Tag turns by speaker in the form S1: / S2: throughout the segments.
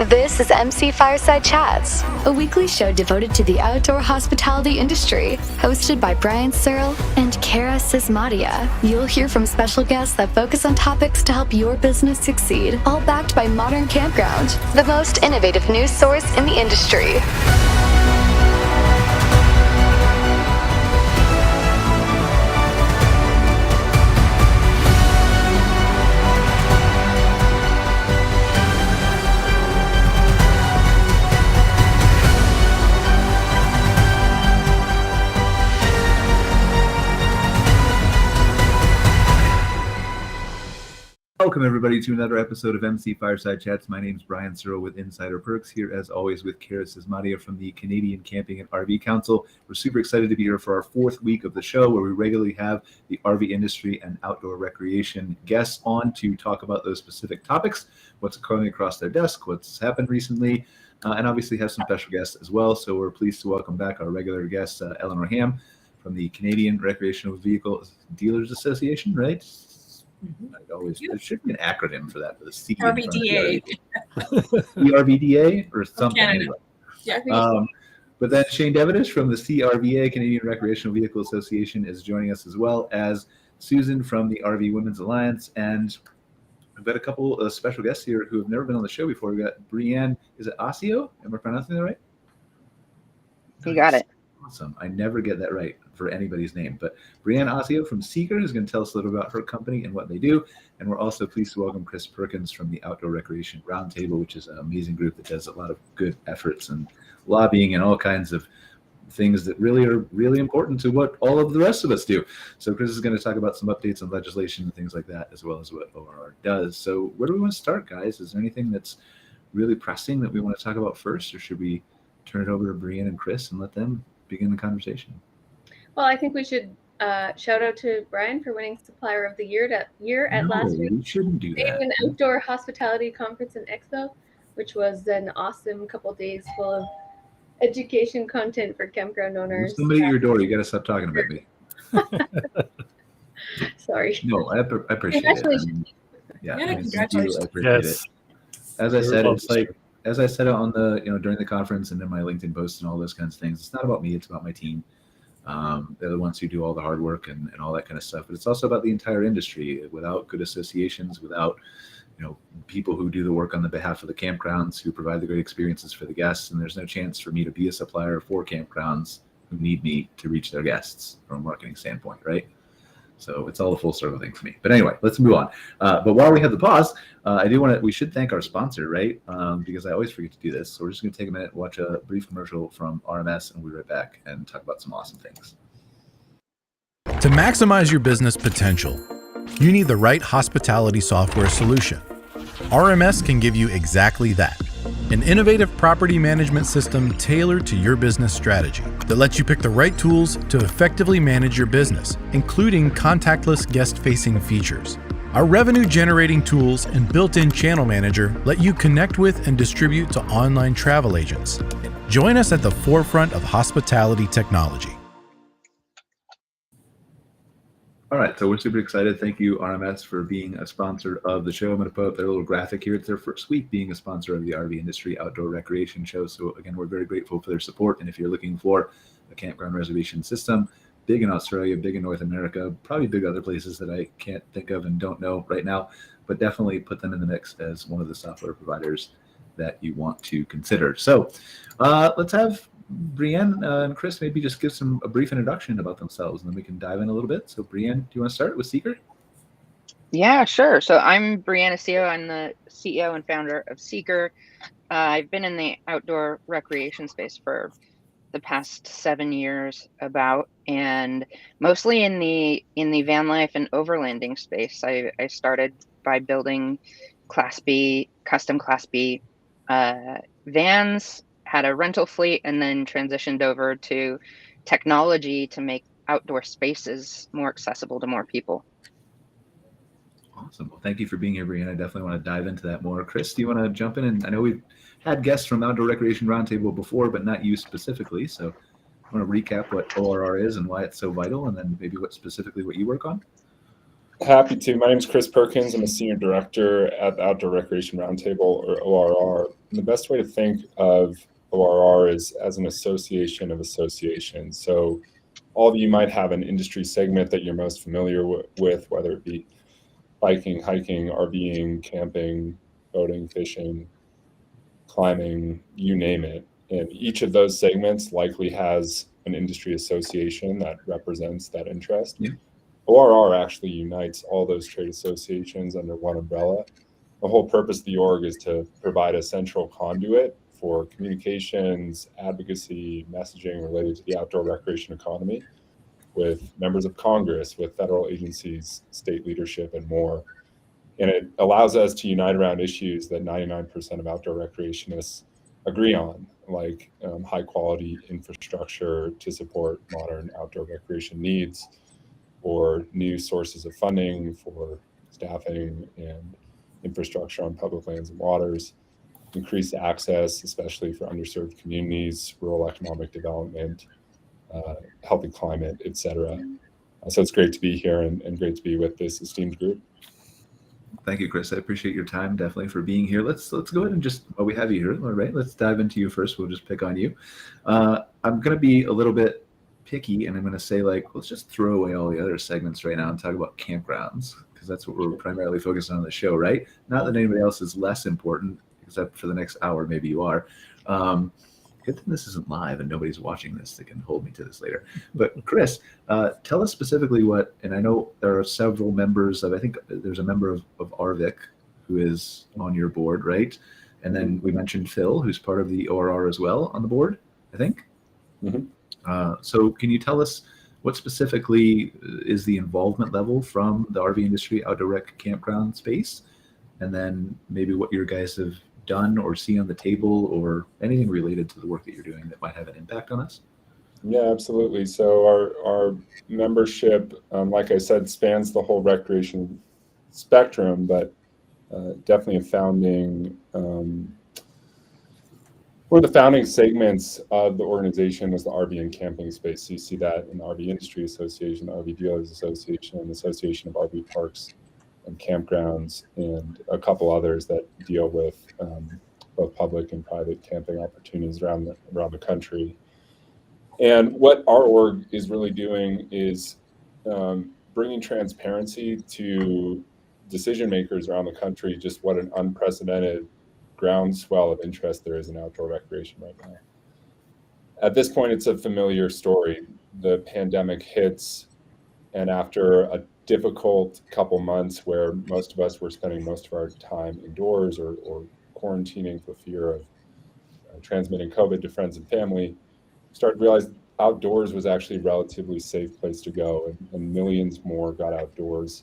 S1: This is MC Fireside Chats, a weekly show devoted to the outdoor hospitality industry, hosted by Breanne Acio and Kara Sismadia. You'll hear from special guests that focus on topics to help your business succeed, all backed by Modern Campground, the most innovative news source in the industry.
S2: Welcome, everybody, to another episode of MC Fireside Chats. My name is Breanne Acio with Insider Perks, here as always with Kara Sismadia from the Canadian Camping and RV Council. We're super excited to be here for our fourth week of the show, where we regularly have the RV industry and outdoor recreation guests on to talk about those specific topics, what's coming across their desk, what's happened recently, and obviously have some special guests as well. So we're pleased to welcome back our regular guest, Eleanore Hamm from the Canadian Recreational Vehicle Dealers Association, right? There should be an acronym for that, for the C.
S3: RVDA.
S2: CRVDA or something. Anyway.
S3: Yeah.
S2: But then Shane Devenish from the CRVA, Canadian Recreational Vehicle Association, is joining us, as well as Susan from the RV Women's Alliance. And we've got a couple of special guests here who have never been on the show before. We've got Breanne, is it Acio? Am I pronouncing that right?
S4: You got it.
S2: Awesome. I never get that right for anybody's name, but Breanne Acio from Sekr is going to tell us a little about her company and what they do. And we're also pleased to welcome Chris Perkins from the Outdoor Recreation Roundtable, which is an amazing group that does a lot of good efforts and lobbying and all kinds of things that really are really important to what all of the rest of us do. So Chris is going to talk about some updates on legislation and things like that, as well as what ORR does. So where do we want to start, guys? Is there anything that's really pressing that we want to talk about first, or should we turn it over to Breanne and Chris and let them begin the conversation?
S3: Well, I think we should shout out to Brian for winning Supplier of the Year at last week.
S2: We shouldn't do that.
S3: An outdoor hospitality conference and expo, which was an awesome couple days full of education content for campground owners.
S2: Somebody at your door, you got to stop talking about me.
S3: Sorry.
S2: No, I appreciate it.
S3: Congratulations.
S2: I appreciate it. As I said, it's like, as I said on the, during the conference and in my LinkedIn posts and all those kinds of things, it's not about me, it's about my team. They're the ones who do all the hard work and all that kind of stuff. But it's also about the entire industry. Without good associations, without, people who do the work on the behalf of the campgrounds, who provide the great experiences for the guests, and there's no chance for me to be a supplier for campgrounds who need me to reach their guests from a marketing standpoint, right? So it's all a full circle thing for me. But anyway, let's move on. But while we have the pause, we should thank our sponsor, right? Because I always forget to do this. So we're just going to take a minute, watch a brief commercial from RMS, and we'll be right back and talk about some awesome things.
S5: To maximize your business potential, you need the right hospitality software solution. RMS can give you exactly that. An innovative property management system tailored to your business strategy that lets you pick the right tools to effectively manage your business, including contactless guest-facing features. Our revenue-generating tools and built-in channel manager let you connect with and distribute to online travel agents. Join us at the forefront of hospitality technology.
S2: All right, so we're super excited. Thank you, RMS, for being a sponsor of the show. I'm going to put up their little graphic here. It's their first week being a sponsor of the RV Industry Outdoor Recreation Show. So again, we're very grateful for their support. And if you're looking for a campground reservation system, big in Australia, big in North America, probably big other places that I can't think of and don't know right now, but definitely put them in the mix as one of the software providers that you want to consider. So let's have Breanne and Chris maybe just give a brief introduction about themselves, and then we can dive in a little bit. So Breanne, do you want to start with Sekr?
S4: Yeah, sure. So I'm Breanne Acio. I'm the CEO and founder of Sekr. I've been in the outdoor recreation space for the past 7 years and mostly in the van life and overlanding space. I started by building custom Class B vans, had a rental fleet, and then transitioned over to technology to make outdoor spaces more accessible to more people.
S2: Awesome. Well, thank you for being here, Breanne. I definitely want to dive into that more. Chris, do you want to jump in? And I know we've had guests from Outdoor Recreation Roundtable before, but not you specifically. So I want to recap what ORR is and why it's so vital, and then maybe what you work on.
S6: Happy to. My name is Chris Perkins. I'm a senior director at the Outdoor Recreation Roundtable, or ORR. And the best way to think of ORR is as an association of associations. So all of you might have an industry segment that you're most familiar with, whether it be biking, hiking, RVing, camping, boating, fishing, climbing, you name it. And each of those segments likely has an industry association that represents that interest.
S2: Yeah.
S6: ORR actually unites all those trade associations under one umbrella. The whole purpose of the org is to provide a central conduit for communications, advocacy, messaging related to the outdoor recreation economy with members of Congress, with federal agencies, state leadership, and more. And it allows us to unite around issues that 99% of outdoor recreationists agree on, like high quality infrastructure to support modern outdoor recreation needs, or new sources of funding for staffing and infrastructure on public lands and waters, increased access, especially for underserved communities, rural economic development, healthy climate, etc. So it's great to be here and great to be with this esteemed group.
S2: Thank you, Chris. I appreciate your time, definitely, for being here. Let's go ahead and just, while we have you here, all right, let's dive into you first. We'll just pick on you. I'm going to be a little bit picky, and I'm going to say, like, let's just throw away all the other segments right now and talk about campgrounds, because that's what we're primarily focused on the show, right? Not that anybody else is less important, except for the next hour, maybe you are. Good thing this isn't live and nobody's watching this that can hold me to this later. But Chris, tell us specifically what, and I know there are several members of, I think there's a member of RVIC who is on your board, right? And then we mentioned Phil, who's part of the ORR as well on the board, I think.
S6: Mm-hmm.
S2: So can you tell us what specifically is the involvement level from the RV industry, outdoor rec campground space? And then maybe what your guys have done or see on the table, or anything related to the work that you're doing that might have an impact on us?
S6: Yeah, absolutely. So our membership, like I said, spans the whole recreation spectrum, but definitely a founding, one of the founding segments of the organization was the RV and camping space. So you see that in the RV Industry Association, the RV Dealers Association, the Association of RV Parks and Campgrounds, and a couple others that deal with both public and private camping opportunities around the country. And what our org is really doing is bringing transparency to decision makers around the country, just what an unprecedented groundswell of interest there is in outdoor recreation right now. At this point, it's a familiar story. The pandemic hits, and after a difficult couple months where most of us were spending most of our time indoors or quarantining for fear of transmitting COVID to friends and family, started to realize outdoors was actually a relatively safe place to go, and millions more got outdoors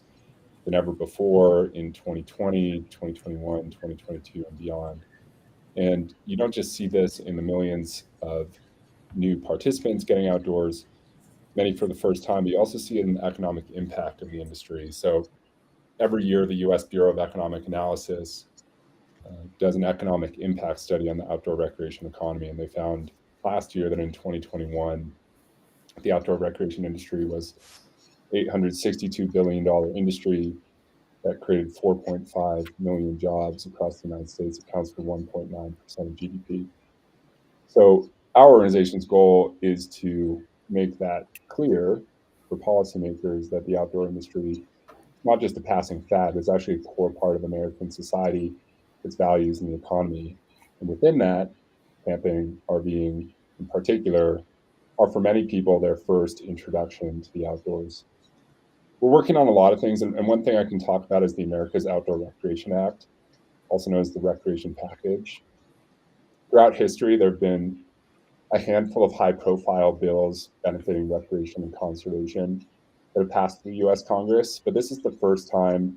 S6: than ever before in 2020, 2021, 2022, and beyond. And you don't just see this in the millions of new participants getting outdoors, many for the first time, but you also see it in the economic impact of the industry. So every year, the U.S. Bureau of Economic Analysis does an economic impact study on the outdoor recreation economy, and they found last year that in 2021, the outdoor recreation industry was $862 billion industry that created 4.5 million jobs across the United States, accounts for 1.9% of GDP. So our organization's goal is to make that clear for policymakers that the outdoor industry is not just a passing fad, it's actually a core part of American society, its values, and the economy. And within that, camping, RVing in particular, are for many people their first introduction to the outdoors. We're working on a lot of things, and one thing I can talk about is the America's Outdoor Recreation Act, also known as the Recreation Package. Throughout history, there have been a handful of high-profile bills benefiting recreation and conservation that have passed through the U.S. Congress, but this is the first time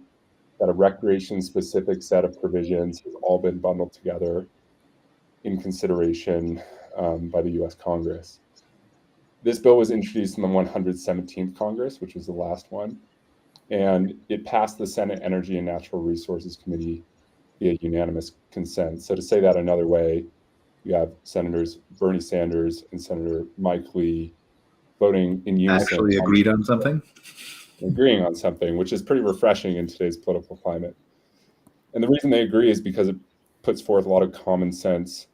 S6: that a recreation-specific set of provisions has all been bundled together in consideration by the U.S. Congress. This bill was introduced in the 117th Congress, which was the last one, and it passed the Senate Energy and Natural Resources Committee via unanimous consent. So to say that another way, you have Senators Bernie Sanders and Senator Mike Lee voting in unison.
S2: Actually agreed on something?
S6: agreeing on something, which is pretty refreshing in today's political climate. And the reason they agree is because it puts forth a lot of common sense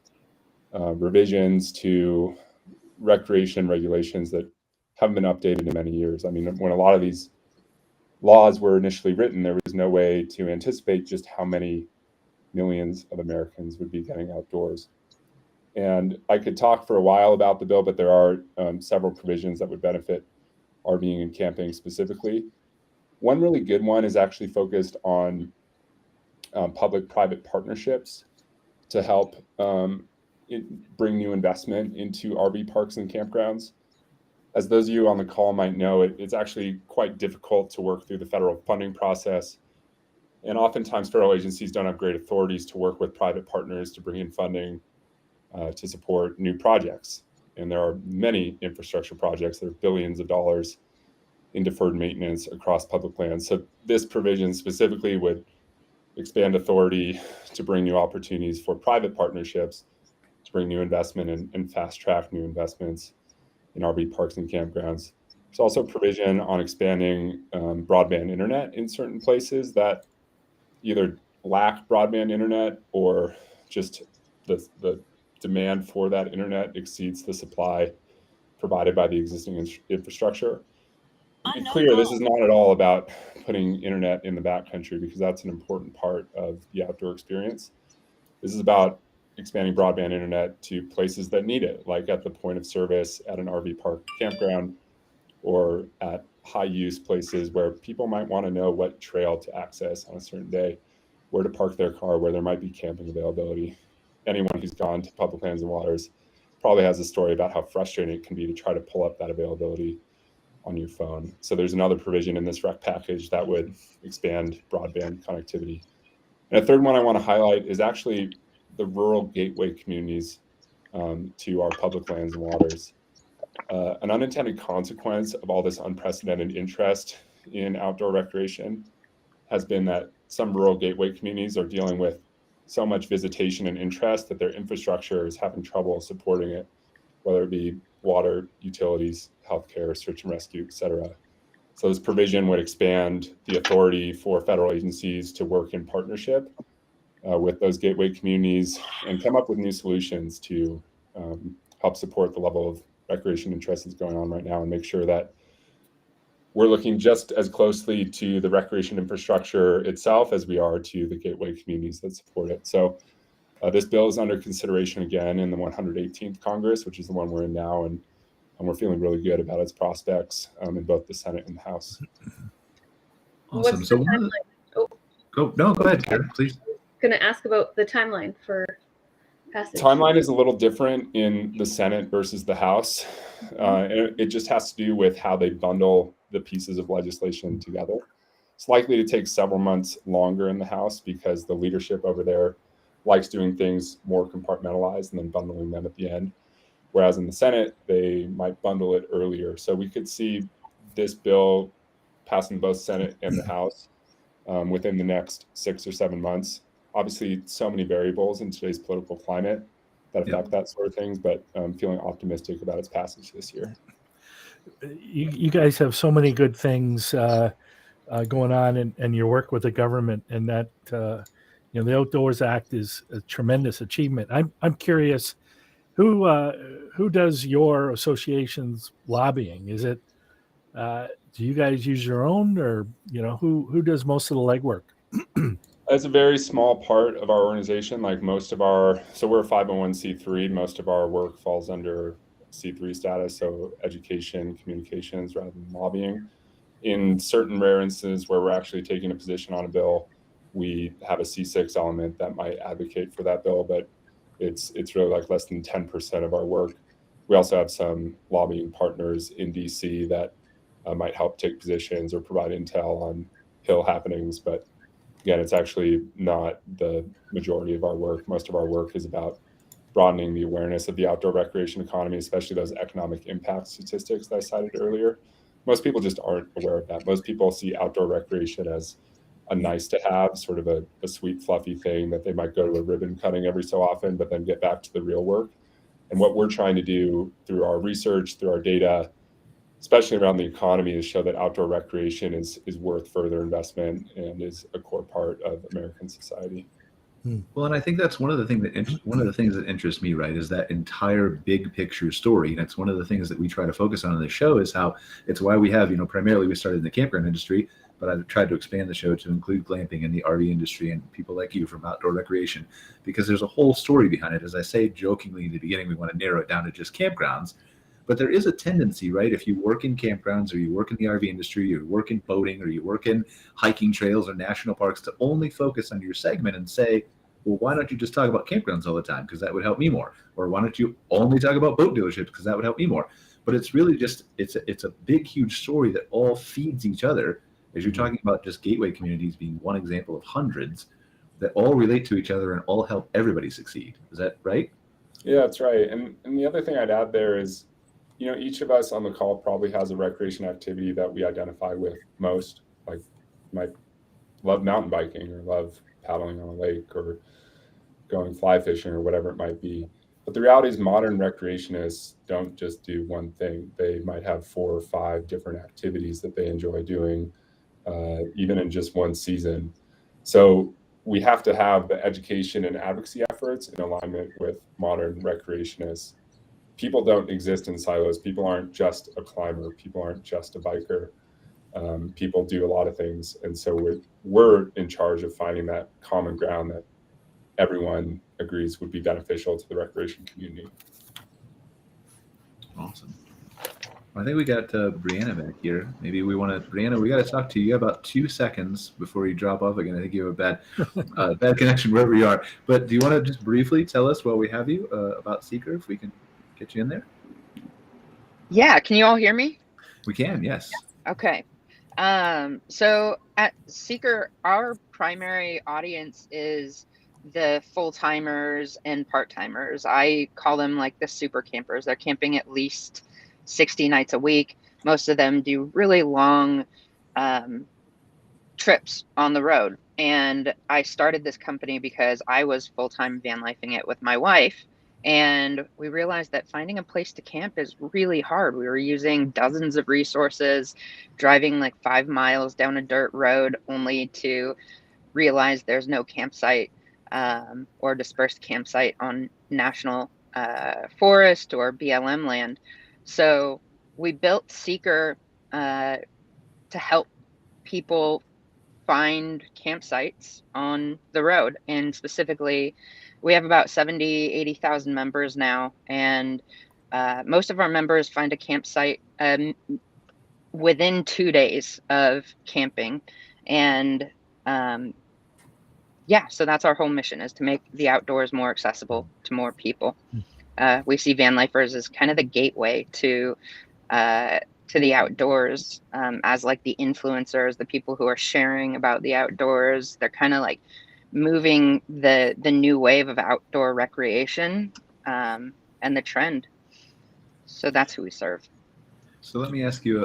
S6: revisions to recreation regulations that haven't been updated in many years. I mean, when a lot of these laws were initially written, there was no way to anticipate just how many millions of Americans would be getting outdoors. And I could talk for a while about the bill, but there are several provisions that would benefit RVing and camping specifically. One really good one is actually focused on public-private partnerships to help bring new investment into RV parks and campgrounds. As those of you on the call might know, it's actually quite difficult to work through the federal funding process. And oftentimes federal agencies don't have great authorities to work with private partners to bring in funding to support new projects. And there are many infrastructure projects that are billions of dollars in deferred maintenance across public lands. So this provision specifically would expand authority to bring new opportunities for private partnerships, to bring new investment and fast track new investments in RV parks and campgrounds. There's also provision on expanding broadband internet in certain places that either lack broadband internet or just the demand for that internet exceeds the supply provided by the existing infrastructure. To be clear, this is not at all about putting internet in the backcountry, because that's an important part of the outdoor experience. This is about expanding broadband internet to places that need it, like at the point of service at an RV park campground, or at high use places where people might want to know what trail to access on a certain day, where to park their car, where there might be camping availability. Anyone who's gone to public lands and waters probably has a story about how frustrating it can be to try to pull up that availability on your phone. So there's another provision in this rec package that would expand broadband connectivity. And a third one I want to highlight is actually the rural gateway communities to our public lands and waters. An unintended consequence of all this unprecedented interest in outdoor recreation has been that some rural gateway communities are dealing with so much visitation and interest that their infrastructure is having trouble supporting it, whether it be water, utilities, healthcare, search and rescue, et cetera. So this provision would expand the authority for federal agencies to work in partnership with those gateway communities and come up with new solutions to help support the level of recreation interest that's going on right now, and make sure that we're looking just as closely to the recreation infrastructure itself as we are to the gateway communities that support it. So this bill is under consideration again in the 118th Congress, which is the one we're in now, and we're feeling really good about its prospects in both the Senate and the House.
S2: Awesome.
S3: What's
S2: So
S3: the timeline?
S2: go ahead, Karen, please.
S3: Going to ask about the timeline for passage.
S6: Timeline is a little different in the Senate versus the House. And it just has to do with how they bundle the pieces of legislation together. It's likely to take several months longer in the House because the leadership over there likes doing things more compartmentalized and then bundling them at the end. Whereas in the Senate, they might bundle it earlier. So we could see this bill passing both Senate and the House within the next 6 or 7 months. Obviously, so many variables in today's political climate that affect that sort of things, but I'm feeling optimistic about its passage this year.
S7: You guys have so many good things going on in your work with the government, and that the Outdoors Act is a tremendous achievement. I'm curious, who does your association's lobbying? Is it do you guys use your own, or who does most of the legwork?
S6: It's a very small part of our organization. Like most of so we're a 501c3. Most of our work falls under C3 status, so education, communications rather than lobbying. In certain rare instances where we're actually taking a position on a bill, we have a C6 element that might advocate for that bill, but it's really like less than 10% of our work. We also have some lobbying partners in DC that might help take positions or provide intel on Hill happenings, but again, it's actually not the majority of our work. Most of our work is about broadening the awareness of the outdoor recreation economy, especially those economic impact statistics that I cited earlier. Most people just aren't aware of that. Most people see outdoor recreation as a nice to have, sort of a sweet, fluffy thing that they might go to a ribbon cutting every so often, but then get back to the real work. And what we're trying to do through our research, through our data, especially around the economy, to show that outdoor recreation is worth further investment and is a core part of American society.
S2: Well, and I think that's one of the things that interests me, right, is that entire big picture story. And it's one of the things that we try to focus on in the show, is how it's why we have, primarily we started in the campground industry, but I've tried to expand the show to include glamping and the RV industry and people like you from outdoor recreation, because there's a whole story behind it. As I say jokingly in the beginning, we want to narrow it down to just campgrounds. But there is a tendency, right? If you work in campgrounds, or you work in the RV industry, or you work in boating, or you work in hiking trails or national parks, to only focus on your segment and say, well, why don't you just talk about campgrounds all the time? Because that would help me more. Or why don't you only talk about boat dealerships? Because that would help me more. But it's really just, it's a big, huge story that all feeds each other. As you're talking about just gateway communities being one example of hundreds that all relate to each other and all help everybody succeed. Is that right?
S6: Yeah, that's right. And the other thing I'd add there is, each of us on the call probably has a recreation activity that we identify with most. Like, might love mountain biking, or love paddling on a lake, or going fly fishing, or whatever it might be. But the reality is, modern recreationists don't just do one thing. They might have 4 or 5 different activities that they enjoy doing, even in just one season. So we have to have the education and advocacy efforts in alignment with modern recreationists. People don't exist in silos. People aren't just a climber. People aren't just a biker. People do a lot of things. And so we're in charge of finding that common ground that everyone agrees would be beneficial to the recreation community.
S2: Awesome. I think we got Breanne back here. Maybe Breanne, we got to talk to you about 2 seconds before you drop off again. I think you have a bad connection wherever you are. But do you want to just briefly tell us while we have you about Sekr, if we can get you in there?
S4: Yeah, can you all hear me?
S2: We can, yes.
S4: Okay. So at Sekr, our primary audience is the full-timers and part-timers. I call them like the super campers. They're camping at least 60 nights a week. Most of them do really long trips on the road. And I started this company because I was full-time van lifing it with my wife. And we realized that finding a place to camp is really hard. We were using dozens of resources, driving like 5 miles down a dirt road, only to realize there's no campsite or dispersed campsite on national forest or BLM land. So we built Sekr to help people find campsites on the road. And specifically, we have about 80,000 members now. And most of our members find a campsite within 2 days of camping. And so that's our whole mission, is to make the outdoors more accessible to more people. We see van lifers as kind of the gateway to the outdoors, as like the influencers, the people who are sharing about the outdoors. They're kind of like moving the new wave of outdoor recreation and the trend. So that's who we serve.
S2: So let me ask you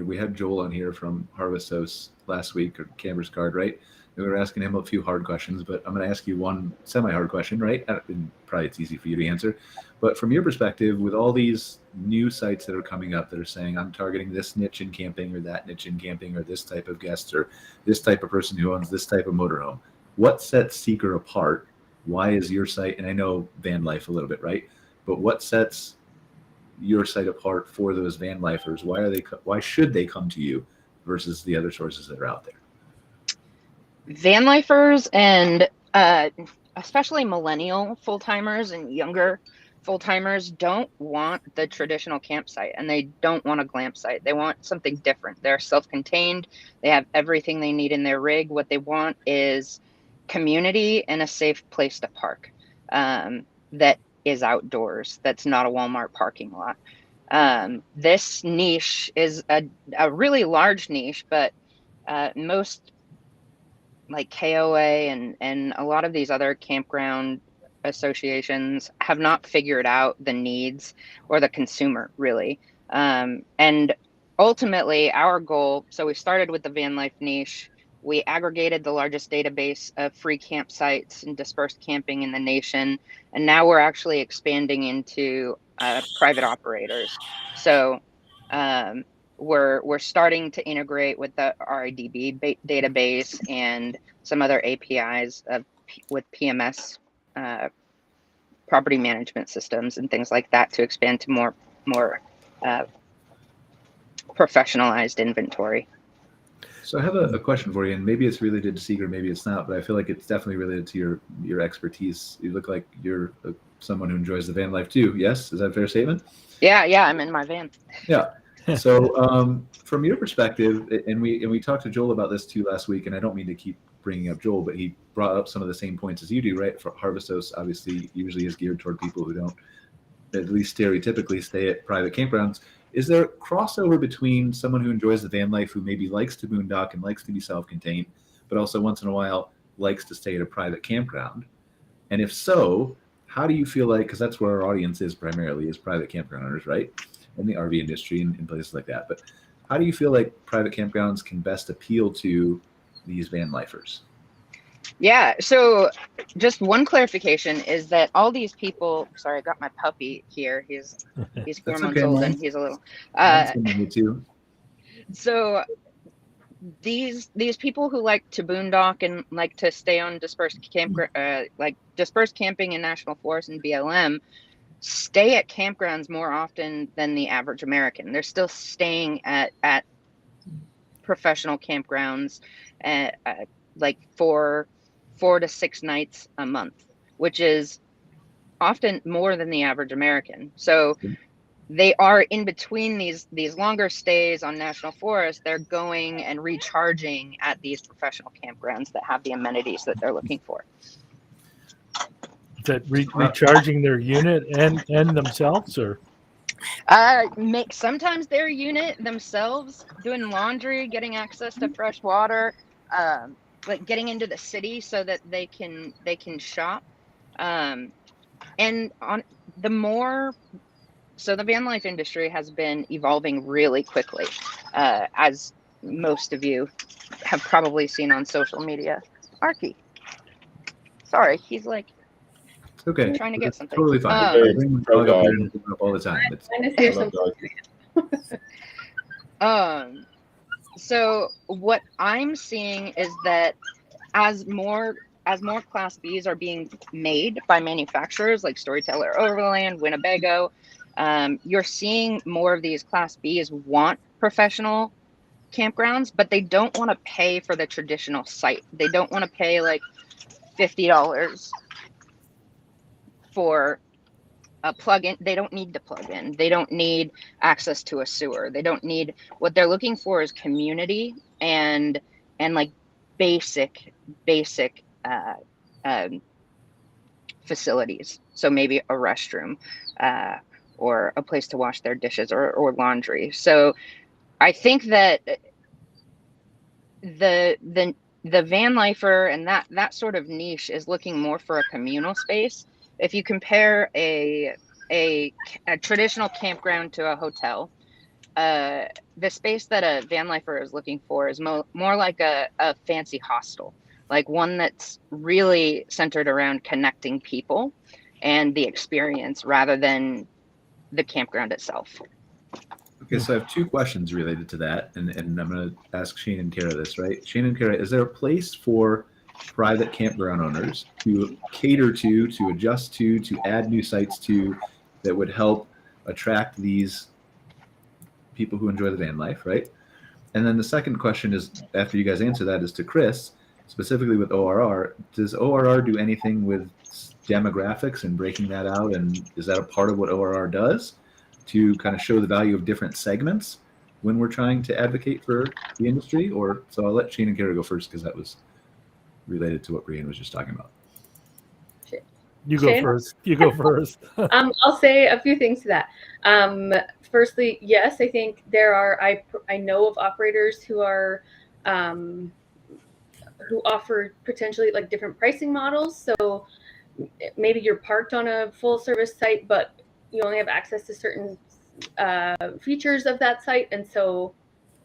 S2: we had Joel on here from Harvest House last week, or Camber's Card, right? And we were asking him a few hard questions, but I'm going to ask you one semi-hard question, right? And probably it's easy for you to answer. But from your perspective, with all these new sites that are coming up that are saying, I'm targeting this niche in camping, or that niche in camping, or this type of guest, or this type of person who owns this type of motorhome, what sets Sekr apart? Why is your site, and I know van life a little bit, right? But what sets your site apart for those van lifers? Why should they come to you versus the other sources that are out there?
S4: Van lifers and especially millennial full-timers and younger full-timers don't want the traditional campsite, and they don't want a glamp site. They want something different. They're self-contained. They have everything they need in their rig. What they want is community and a safe place to park that is outdoors. That's not a Walmart parking lot. This niche is a really large niche, but most like KOA and a lot of these other campground associations have not figured out the needs or the consumer, really. And ultimately our goal, so we started with the van life niche. We aggregated the largest database of free campsites and dispersed camping in the nation. And now we're actually expanding into private operators. So We're starting to integrate with the RVDA database and some other APIs with PMS property management systems and things like that to expand to more professionalized inventory.
S2: So I have a question for you, and maybe it's related to Sekr, maybe it's not, but I feel like it's definitely related to your expertise. You look like you're someone who enjoys the van life too. Yes, is that a fair statement?
S4: Yeah, I'm in my van.
S2: Yeah. So from your perspective, and we talked to Joel about this too last week, and I don't mean to keep bringing up Joel, but he brought up some of the same points as you do, right? For Harvest House, obviously, usually is geared toward people who don't, at least stereotypically, stay at private campgrounds. Is there crossover between someone who enjoys the van life, who maybe likes to boondock and likes to be self-contained, but also once in a while likes to stay at a private campground? And if so, how do you feel like, because that's where our audience is primarily, is private campground owners, right? In the RV industry and in places like that. But how do you feel like private campgrounds can best appeal to these van lifers?
S4: Yeah, so just one clarification is that all these people, sorry, I got my puppy here. He's 4 months old and he's a little
S2: too.
S4: So these people who like to boondock and like to stay on dispersed camping in national forest and BLM stay at campgrounds more often than the average American. They're still staying at professional campgrounds like 4 to 6 nights a month, which is often more than the average American. So they are in between these longer stays on national forest. They're going and recharging at these professional campgrounds that have the amenities that they're looking for.
S7: Is that recharging their unit and themselves, or?
S4: Sometimes their unit themselves, doing laundry, getting access to fresh water, like getting into the city so that they can shop. And on the more, so the van life industry has been evolving really quickly, as most of you have probably seen on social media. Arky, sorry, he's like,
S2: okay,
S4: trying to get something.
S2: Totally fine. I bring my dog up here and pick up all the time.
S4: So what I'm seeing is that as more Class Bs are being made by manufacturers like Storyteller Overland, Winnebago, you're seeing more of these Class Bs want professional campgrounds, but they don't want to pay for the traditional site. They don't want to pay like $50 for a plug-in. They don't need to plug in. They don't need access to a sewer. They don't need, what they're looking for is community and like basic facilities. So maybe a restroom or a place to wash their dishes or laundry. So I think that the van lifer and that sort of niche is looking more for a communal space. If you compare a traditional campground to a hotel, the space that a van lifer is looking for is more like a fancy hostel, like one that's really centered around connecting people and the experience rather than the campground itself.
S2: Okay, so I have 2 questions related to that, and I'm going to ask Shane and Kara this, right? Shane and Kara, is there a place for private campground owners to cater to adjust to add new sites to, that would help attract these people who enjoy the van life, right? And then the second question is, after you guys answer that, is to Chris, specifically with ORR. Does ORR do anything with demographics and breaking that out? And is that a part of what ORR does to kind of show the value of different segments when we're trying to advocate for the industry? Or, so I'll let Shane and Kara go first, because that was related to what Breanne was just talking about.
S7: You go first. You go first.
S3: I'll say a few things to that. Firstly, yes, I think there are. I know of operators who are who offer potentially like different pricing models. So maybe you're parked on a full service site, but you only have access to certain features of that site, and so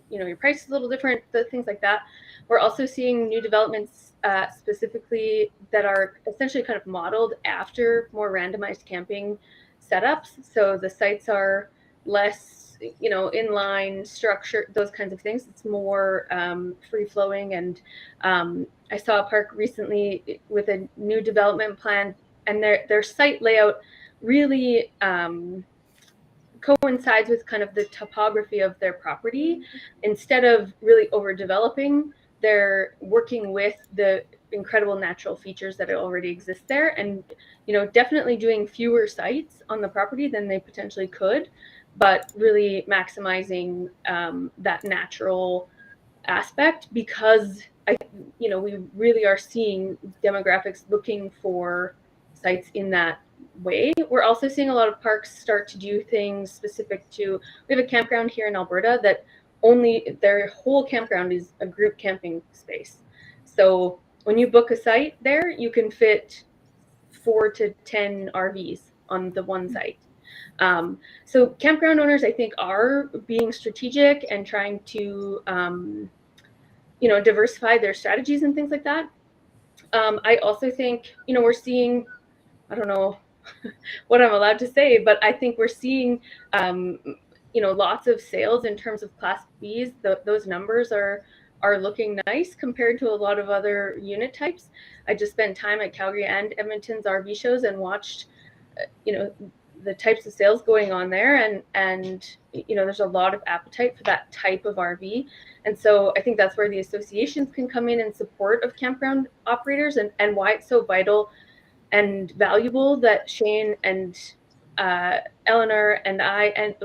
S3: your price is a little different. Things like that. We're also seeing new developments specifically that are essentially kind of modeled after more randomized camping setups. So the sites are less inline structure, those kinds of things. It's more free flowing. And I saw a park recently with a new development plan, and their site layout really coincides with kind of the topography of their property. Instead of really overdeveloping, they're working with the incredible natural features that already exist there, and definitely doing fewer sites on the property than they potentially could, but really maximizing that natural aspect, because we really are seeing demographics looking for sites in that way. We're also seeing a lot of parks start to do things specific to, we have a campground here in Alberta that only their whole campground is a group camping space. So when you book a site there, you can fit 4 to 10 RVs on the one site. So campground owners, I think, are being strategic and trying to diversify their strategies and things like that. I also think, we're seeing, I don't know what I'm allowed to say, but I think we're seeing, lots of sales in terms of Class Bs. Those numbers are looking nice compared to a lot of other unit types. I just spent time at Calgary and Edmonton's RV shows and watched, the types of sales going on there, and there's a lot of appetite for that type of RV. And so I think that's where the associations can come in support of campground operators, and why it's so vital and valuable that Shane and Eleanor and I and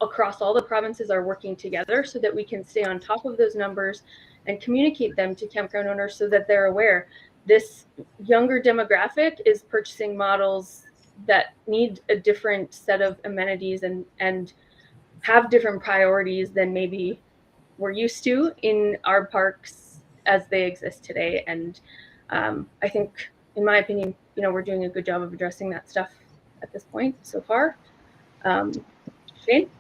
S3: across all the provinces are working together so that we can stay on top of those numbers and communicate them to campground owners so that they're aware this younger demographic is purchasing models that need a different set of amenities and have different priorities than maybe we're used to in our parks as they exist today. And I think, in my opinion, we're doing a good job of addressing that stuff at this point so far. Shane?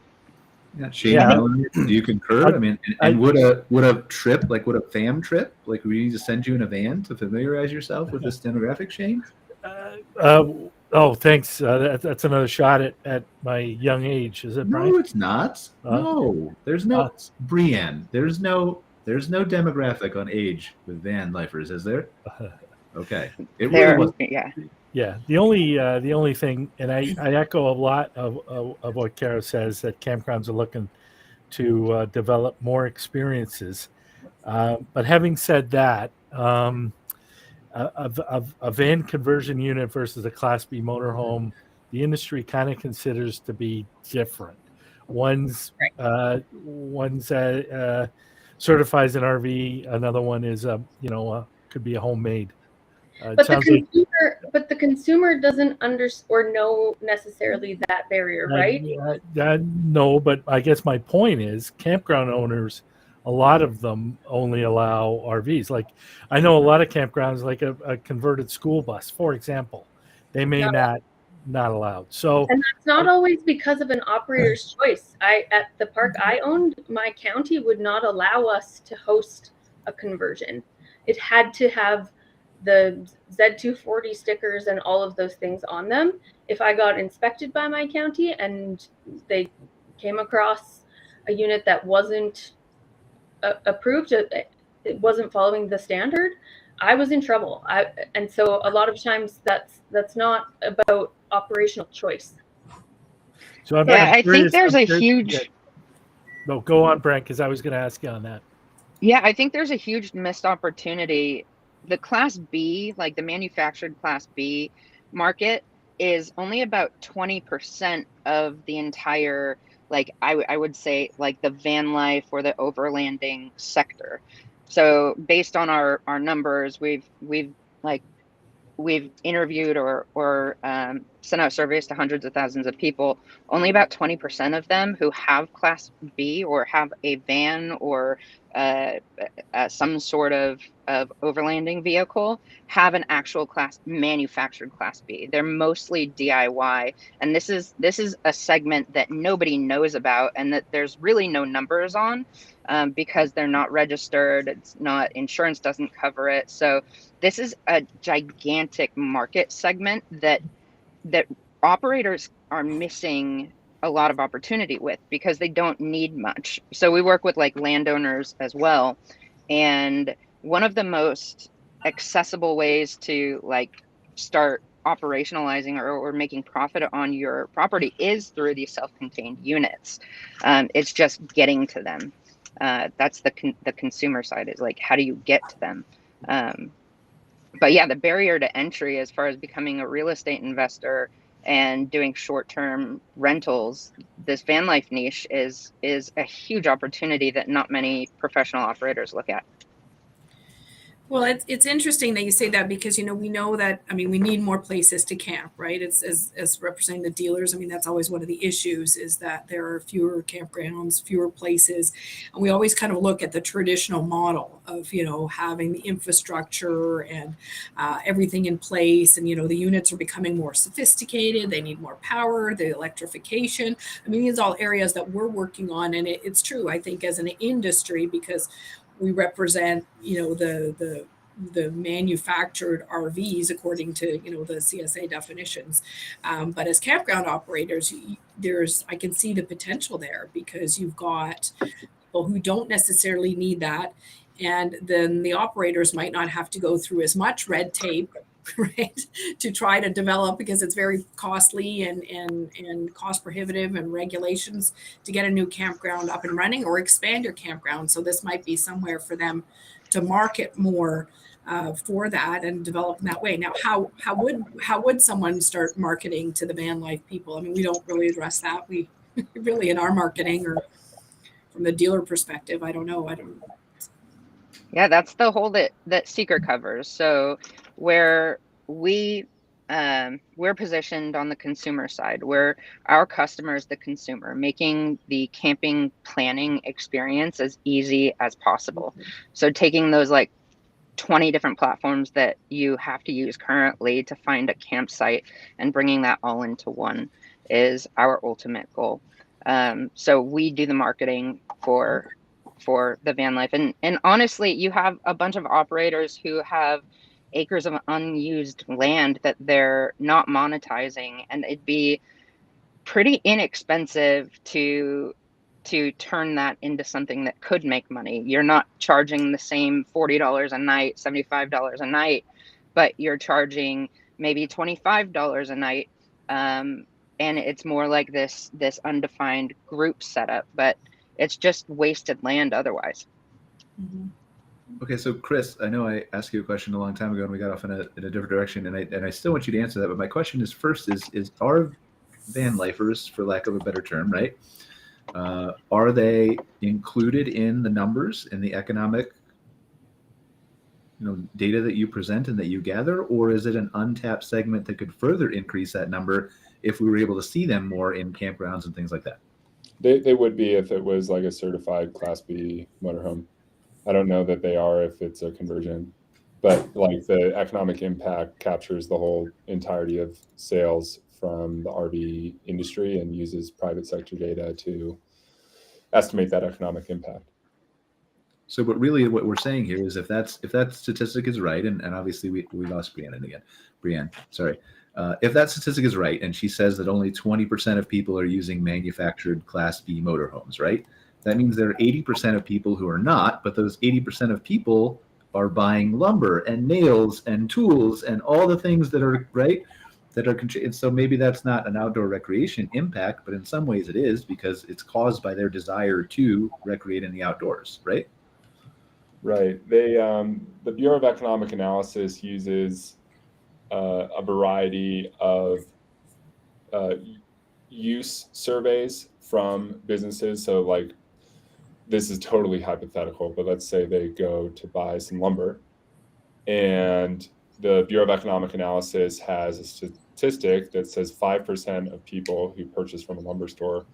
S2: Yeah, Shane, Eleanor, do you concur? I mean, and would a trip, like would a fam trip, like we need to send you in a van to familiarize yourself with this demographic, Shane?
S7: Oh, thanks. That's another shot at my young age, is it, Brian?
S2: No, it's not. No, there's no Breanne. There's no demographic on age with van lifers, is there? Okay, it really was.
S7: Yeah. The only thing, and I echo a lot of what Kara says, that campgrounds are looking to develop more experiences. But having said that, a van conversion unit versus a Class B motorhome, the industry kind of considers to be different. One's certifies an RV, another one is could be a homemade.
S3: But the consumer doesn't know necessarily that barrier, right?
S7: No, but I guess my point is campground owners, a lot of them only allow RVs. Like I know a lot of campgrounds, like a converted school bus, for example, they may not allowed. So,
S3: and that's not always because of an operator's choice. At the park I owned, my county would not allow us to host a conversion. It had to have the Z240 stickers and all of those things on them. If I got inspected by my county and they came across a unit that wasn't approved, it wasn't following the standard, I was in trouble. And so a lot of times that's not about operational choice.
S7: So
S4: I think there's a huge.
S7: No, go on, Brent, because I was going to ask you on that.
S4: Yeah, I think there's a huge missed opportunity. The Class B, like the manufactured Class B market, is only about 20% of the entire, like I would say, like the van life or the overlanding sector. So based on our numbers, we've interviewed or sent out surveys to hundreds of thousands of people. Only about 20% of them who have Class B or have a van or some sort of overlanding vehicle have an actual manufactured Class B. They're mostly DIY, and this is a segment that nobody knows about and that there's really no numbers on because they're not registered. It's not, insurance doesn't cover it. So this is a gigantic market segment that operators are missing a lot of opportunity with, because they don't need much. So we work with like landowners as well. And one of the most accessible ways to like start operationalizing or making profit on your property is through these self-contained units. It's just getting to them. That's the consumer side, is like, how do you get to them? But yeah, the barrier to entry as far as becoming a real estate investor and doing short-term rentals, this van life niche is a huge opportunity that not many professional operators look at.
S8: Well, it's interesting that you say that, because, you know, we know that, I mean, we need more places to camp, right? It's as representing the dealers. I mean, that's always one of the issues, is that there are fewer campgrounds, fewer places. And we always kind of look at the traditional model of, you know, having the infrastructure and everything in place. And, you know, the units are becoming more sophisticated. They need more power, the electrification. I mean, these are all areas that we're working on. And it's true, I think, as an industry, because we represent, you know, the manufactured RVs according to, you know, the CSA definitions. But as campground operators, I can see the potential there, because you've got people who don't necessarily need that. And then the operators might not have to go through as much red tape, right, to try to develop, because it's very costly and cost prohibitive, and regulations to get a new campground up and running or expand your campground. So this might be somewhere for them to market more for that and develop in that way. Now, how would someone start marketing to the van life people? I mean, we don't really address that. We really, in our marketing, or from the dealer perspective, I don't know.
S4: Yeah, that's the whole that Sekr covers. So where we're positioned on the consumer side, where our customer is the consumer, making the camping planning experience as easy as possible. So taking those like 20 different platforms that you have to use currently to find a campsite and bringing that all into one is our ultimate goal. So we do the marketing for the van life. And honestly, you have a bunch of operators who have acres of unused land that they're not monetizing, and it'd be pretty inexpensive to turn that into something that could make money. You're not charging the same $40 a night, $75 a night, but you're charging maybe $25 a night. And it's more like this undefined group setup, but it's just wasted land otherwise.
S8: Mm-hmm.
S2: Okay, so Chris, I know I asked you a question a long time ago and we got off in a different direction, and I still want you to answer that. But my question is, first, is are van lifers, for lack of a better term, right? Are they included in the numbers, in the economic, you know, data that you present and that you gather, or is it an untapped segment that could further increase that number if we were able to see them more in campgrounds and things like that?
S6: They would be if it was like a certified Class B motorhome. I don't know that they are if it's a conversion, but like the economic impact captures the whole entirety of sales from the RV industry and uses private sector data to estimate that economic impact.
S2: So, but really what we're saying here is if that statistic is right, and obviously we lost Breanne, sorry. If that statistic is right, and she says that only 20% of people are using manufactured Class B motorhomes, right? That means there are 80% of people who are not, but those 80% of people are buying lumber and nails and tools and all the things that are, right, that are, and so maybe that's not an outdoor recreation impact, but in some ways it is, because it's caused by their desire to recreate in the outdoors, right?
S6: Right. They, the Bureau of Economic Analysis uses a variety of use surveys from businesses. So like, this is totally hypothetical, but let's say they go to buy some lumber, and the Bureau of Economic Analysis has a statistic that says 5% of people who purchase from a lumber store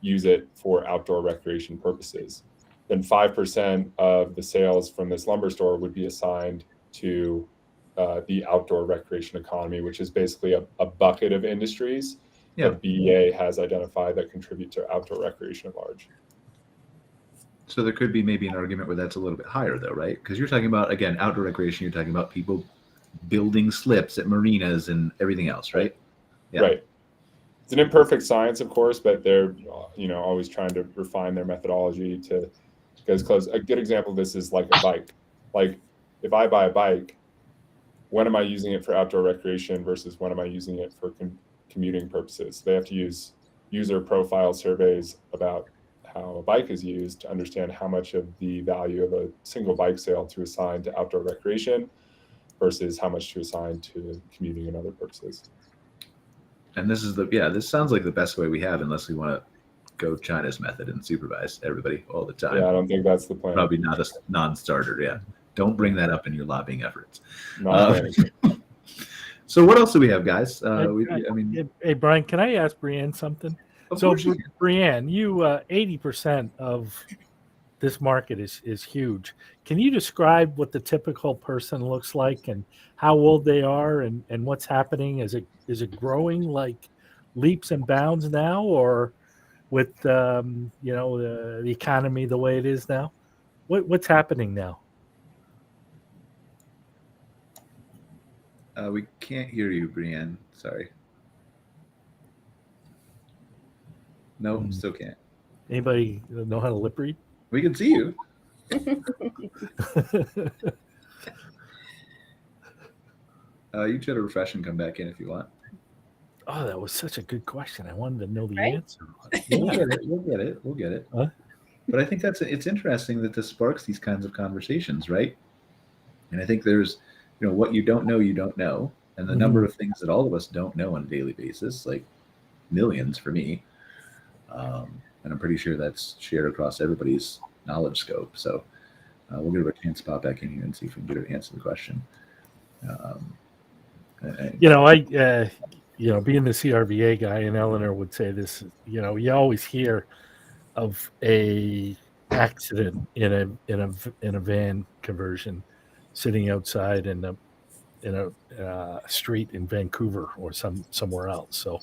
S6: use it for outdoor recreation purposes. Then 5% of the sales from this lumber store would be assigned to the outdoor recreation economy, which is basically a bucket of industries that BEA has identified that contribute to outdoor recreation at large.
S2: So there could be maybe an argument where that's a little bit higher though, right? Because you're talking about, again, outdoor recreation, you're talking about people building slips at marinas and everything else, right? Yeah.
S6: Right. it's an imperfect science, of course, but they're, always trying to refine their methodology to get as close. A good example of this is like a bike. Like if I buy a bike, when am I using it for outdoor recreation versus when am I using it for commuting purposes? They have to use user profile surveys about how a bike is used to understand how much of the value of a single bike sale to assign to outdoor recreation versus how much to assign to commuting and other purposes.
S2: And this is this sounds like the best way we have, unless we want to go China's method and supervise everybody all the time.
S6: Yeah, I don't think that's the plan.
S2: Probably not a non-starter. Yeah, don't bring that up in your lobbying efforts. So what else do we have, guys?
S7: Hey, Brian, can I ask Breanne something? So, Breanne, you 80% of this market is huge. Can you describe what the typical person looks like and how old they are and what's happening? Is it growing like leaps and bounds now, or with the economy the way it is now? What's happening now?
S2: We can't hear you, Breanne. Sorry. No, still can't.
S7: Anybody know how to lip read?
S2: We can see you. You try to refresh and come back in if you want.
S7: Oh, that was such a good question. I wanted to know the answer.
S2: We'll get it.
S7: Huh?
S2: But I think it's interesting that this sparks these kinds of conversations, right? And I think there's, what you don't know. And the number of things that all of us don't know on a daily basis, like millions for me. And I'm pretty sure that's shared across everybody's knowledge scope. So we'll give her a chance to pop back in here and see if we can get her to answer the question.
S7: Being the CRVA guy, and Eleanor would say this, you always hear of a accident in a van conversion sitting outside in a street in Vancouver or somewhere else. So,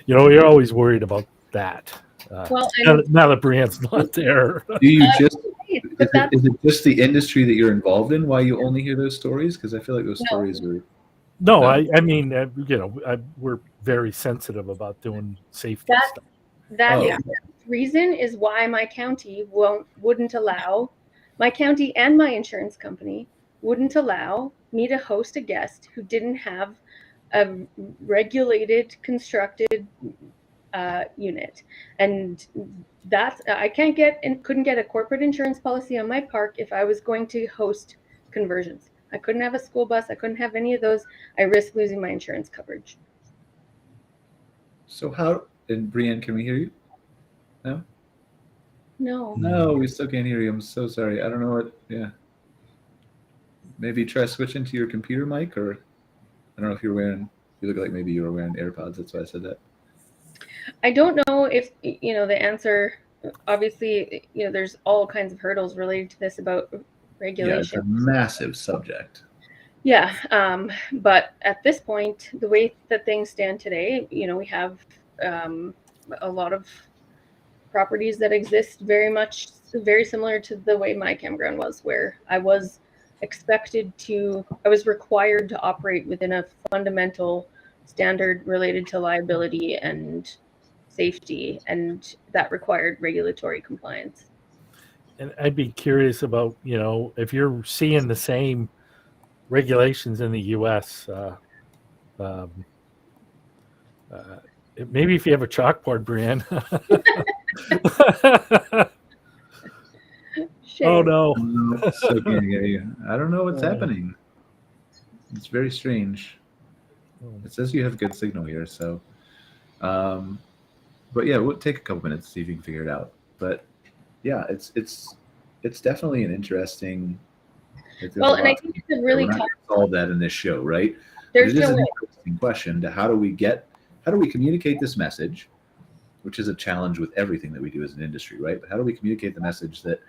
S7: you're always worried about that. Now that Breanne's not there.
S2: Do you just is it just the industry that you're involved in why you only hear those stories? Because I feel like those stories are.
S7: No, I mean, we're very sensitive about doing safety stuff.
S3: That reason is why my county wouldn't allow, my county and my insurance company wouldn't allow me to host a guest who didn't have a regulated, constructed unit. And that's, I couldn't get a corporate insurance policy on my park if I was going to host conversions. I couldn't have a school bus. I couldn't have any of those. I risk losing my insurance coverage.
S2: So and Breanne, can we hear you? No? No, we still can't hear you. I'm so sorry. I don't know maybe try switching to your computer mic, or I don't know if you look like maybe you were wearing AirPods. That's why I said that.
S3: I don't know if, the answer, obviously, there's all kinds of hurdles related to this about regulation.
S2: Yeah, it's a massive subject.
S3: Yeah. But at this point, the way that things stand today, we have a lot of properties that exist very similar to the way my campground was, where I was required to operate within a fundamental standard related to liability and safety, and that required regulatory compliance.
S7: And I'd be curious about, if you're seeing the same regulations in the U.S., maybe if you have a chalkboard, Breanne. Oh, no.
S2: So can't hear you. I don't know what's happening. It's very strange. It says you have good signal here, so. But yeah, we'll take a couple minutes to see if you can figure it out. But yeah, it's definitely an interesting.
S3: And I think it's a really tough.
S2: Solve that in this show, right?
S3: There's no way.
S2: An interesting question to how do we communicate this message, which is a challenge with everything that we do as an industry, right? But how do we communicate the message that,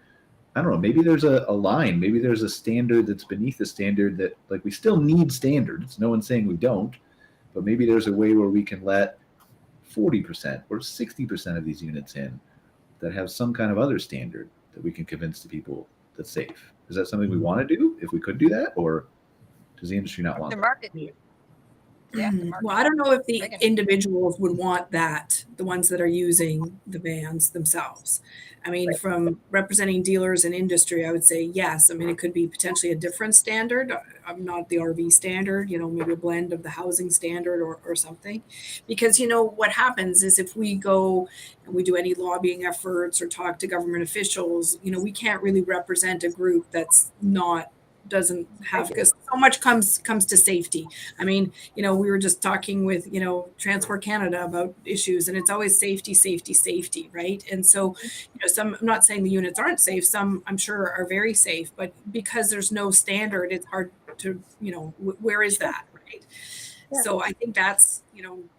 S2: I don't know, maybe there's a line, maybe there's a standard that's beneath the standard that, like, we still need standards. No one's saying we don't, but maybe there's a way where we can let 40% or 60% of these units in that have some kind of other standard that we can convince the people that's safe. Is that something we want to do if we could do that, or does the industry not want
S9: the
S2: that?
S9: market?
S8: Well, I don't know if the individuals would want that, the ones that are using the vans themselves. I mean, from representing dealers and industry, I would say yes. I mean, it could be potentially a different standard. I'm not the RV standard, maybe a blend of the housing standard or something. Because, what happens is if we go and we do any lobbying efforts or talk to government officials, we can't really represent a group that's doesn't have, because so much comes to safety. I mean, we were just talking with, Transport Canada about issues, and it's always safety, right? And so, some, I'm not saying the units aren't safe, some I'm sure are very safe, but because there's no standard, it's hard to, where is that, right? Yeah. So I think that's,